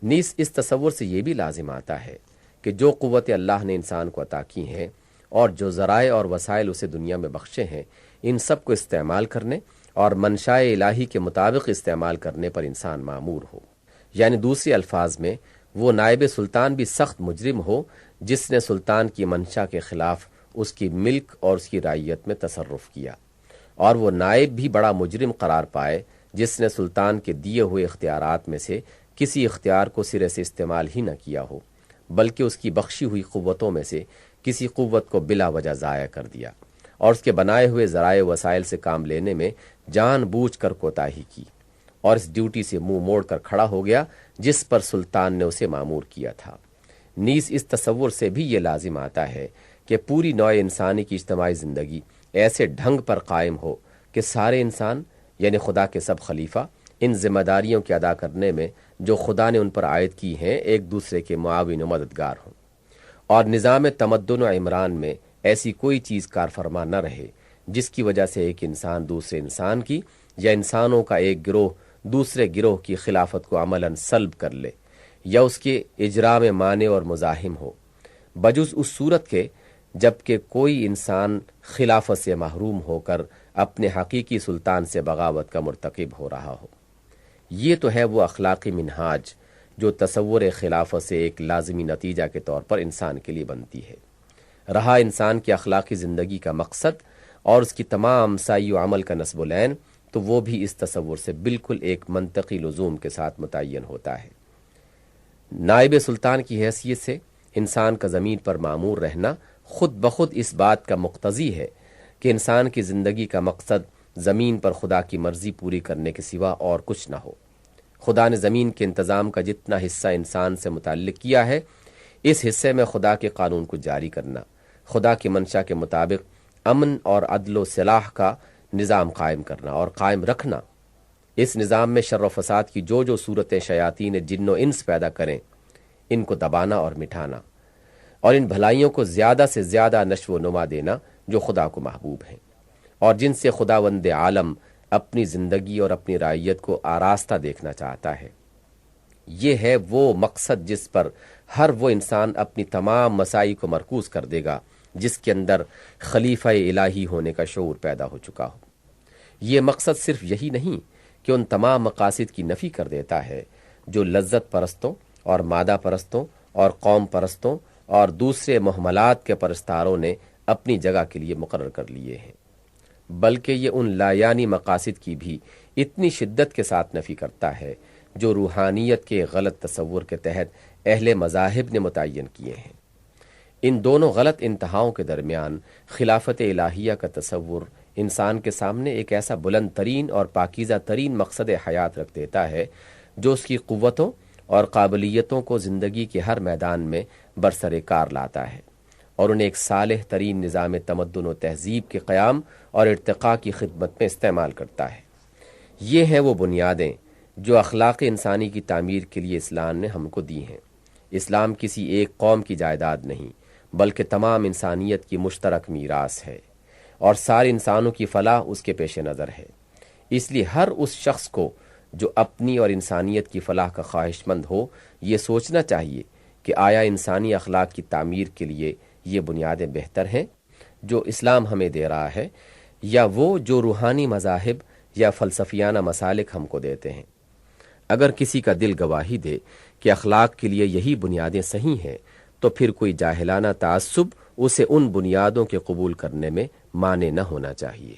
[SPEAKER 1] نیز اس تصور سے یہ بھی لازم آتا ہے کہ جو قوت اللہ نے انسان کو عطا کی ہیں اور جو ذرائع اور وسائل اسے دنیا میں بخشے ہیں، ان سب کو استعمال کرنے اور منشائے الہی کے مطابق استعمال کرنے پر انسان مامور ہو، یعنی دوسرے الفاظ میں وہ نائب سلطان بھی سخت مجرم ہو جس نے سلطان کی منشا کے خلاف اس کی ملک اور اس کی رعیت میں تصرف کیا، اور وہ نائب بھی بڑا مجرم قرار پائے جس نے سلطان کے دیے ہوئے اختیارات میں سے کسی اختیار کو سرے سے استعمال ہی نہ کیا ہو، بلکہ اس کی بخشی ہوئی قوتوں میں سے کسی قوت کو بلا وجہ ضائع کر دیا اور اس کے بنائے ہوئے ذرائع وسائل سے کام لینے میں جان بوجھ کر کوتاہی کی، اور اس ڈیوٹی سے منہ موڑ کر کھڑا ہو گیا جس پر سلطان نے اسے مامور کیا تھا۔ نیز اس تصور سے بھی یہ لازم آتا ہے کہ پوری نوع انسانی کی اجتماعی زندگی ایسے ڈھنگ پر قائم ہو کہ سارے انسان یعنی خدا کے سب خلیفہ ان ذمہ داریوں کے ادا کرنے میں جو خدا نے ان پر عائد کی ہیں ایک دوسرے کے معاون و مددگار ہوں، اور نظام تمدن و عمران میں ایسی کوئی چیز کار فرما نہ رہے جس کی وجہ سے ایک انسان دوسرے انسان کی یا انسانوں کا ایک گروہ دوسرے گروہ کی خلافت کو عملاً سلب کر لے یا اس کے اجرا میں مانع اور مزاحم ہو، بجز اس صورت کے جبکہ کوئی انسان خلافت سے محروم ہو کر اپنے حقیقی سلطان سے بغاوت کا مرتکب ہو رہا ہو۔ یہ تو ہے وہ اخلاقی منہاج جو تصور خلافت سے ایک لازمی نتیجہ کے طور پر انسان کے لیے بنتی ہے۔ رہا انسان کی اخلاقی زندگی کا مقصد اور اس کی تمام سعی و عمل کا نصب العین، تو وہ بھی اس تصور سے بالکل ایک منطقی لزوم کے ساتھ متعین ہوتا ہے۔ نائب سلطان کی حیثیت سے انسان کا زمین پر معمور رہنا خود بخود اس بات کا مقتضی ہے کہ انسان کی زندگی کا مقصد زمین پر خدا کی مرضی پوری کرنے کے سوا اور کچھ نہ ہو۔ خدا نے زمین کے انتظام کا جتنا حصہ انسان سے متعلق کیا ہے، اس حصے میں خدا کے قانون کو جاری کرنا، خدا کی منشا کے مطابق امن اور عدل و صلاح کا نظام قائم کرنا اور قائم رکھنا، اس نظام میں شر و فساد کی جو صورتیں شیاطین جن و انس پیدا کریں ان کو دبانا اور مٹھانا، اور ان بھلائیوں کو زیادہ سے زیادہ نشو و نما دینا جو خدا کو محبوب ہیں اور جن سے خداوند عالم اپنی زندگی اور اپنی رعیت کو آراستہ دیکھنا چاہتا ہے۔ یہ ہے وہ مقصد جس پر ہر وہ انسان اپنی تمام مساعی کو مرکوز کر دے گا جس کے اندر خلیفہ الہی ہونے کا شعور پیدا ہو چکا ہو۔ یہ مقصد صرف یہی نہیں کہ ان تمام مقاصد کی نفی کر دیتا ہے جو لذت پرستوں اور مادہ پرستوں اور قوم پرستوں اور دوسرے محملات کے پرستاروں نے اپنی جگہ کے لیے مقرر کر لیے ہیں، بلکہ یہ ان لایانی مقاصد کی بھی اتنی شدت کے ساتھ نفی کرتا ہے جو روحانیت کے غلط تصور کے تحت اہل مذاہب نے متعین کیے ہیں۔ ان دونوں غلط انتہاؤں کے درمیان خلافت الہیہ کا تصور انسان کے سامنے ایک ایسا بلند ترین اور پاکیزہ ترین مقصد حیات رکھ دیتا ہے جو اس کی قوتوں اور قابلیتوں کو زندگی کے ہر میدان میں برسر کار لاتا ہے اور انہیں ایک صالح ترین نظام تمدن و تہذیب کے قیام اور ارتقاء کی خدمت میں استعمال کرتا ہے۔ یہ ہیں وہ بنیادیں جو اخلاق انسانی کی تعمیر کے لیے اسلام نے ہم کو دی ہیں۔ اسلام کسی ایک قوم کی جائیداد نہیں بلکہ تمام انسانیت کی مشترک میراث ہے، اور سارے انسانوں کی فلاح اس کے پیش نظر ہے۔ اس لیے ہر اس شخص کو جو اپنی اور انسانیت کی فلاح کا خواہش مند ہو یہ سوچنا چاہیے کہ آیا انسانی اخلاق کی تعمیر کے لیے یہ بنیادیں بہتر ہیں جو اسلام ہمیں دے رہا ہے، یا وہ جو روحانی مذاہب یا فلسفیانہ مسالک ہم کو دیتے ہیں۔ اگر کسی کا دل گواہی دے کہ اخلاق کے لیے یہی بنیادیں صحیح ہیں تو پھر کوئی جاہلانہ تعصب اسے ان بنیادوں کے قبول کرنے میں مانع نہ ہونا چاہیے۔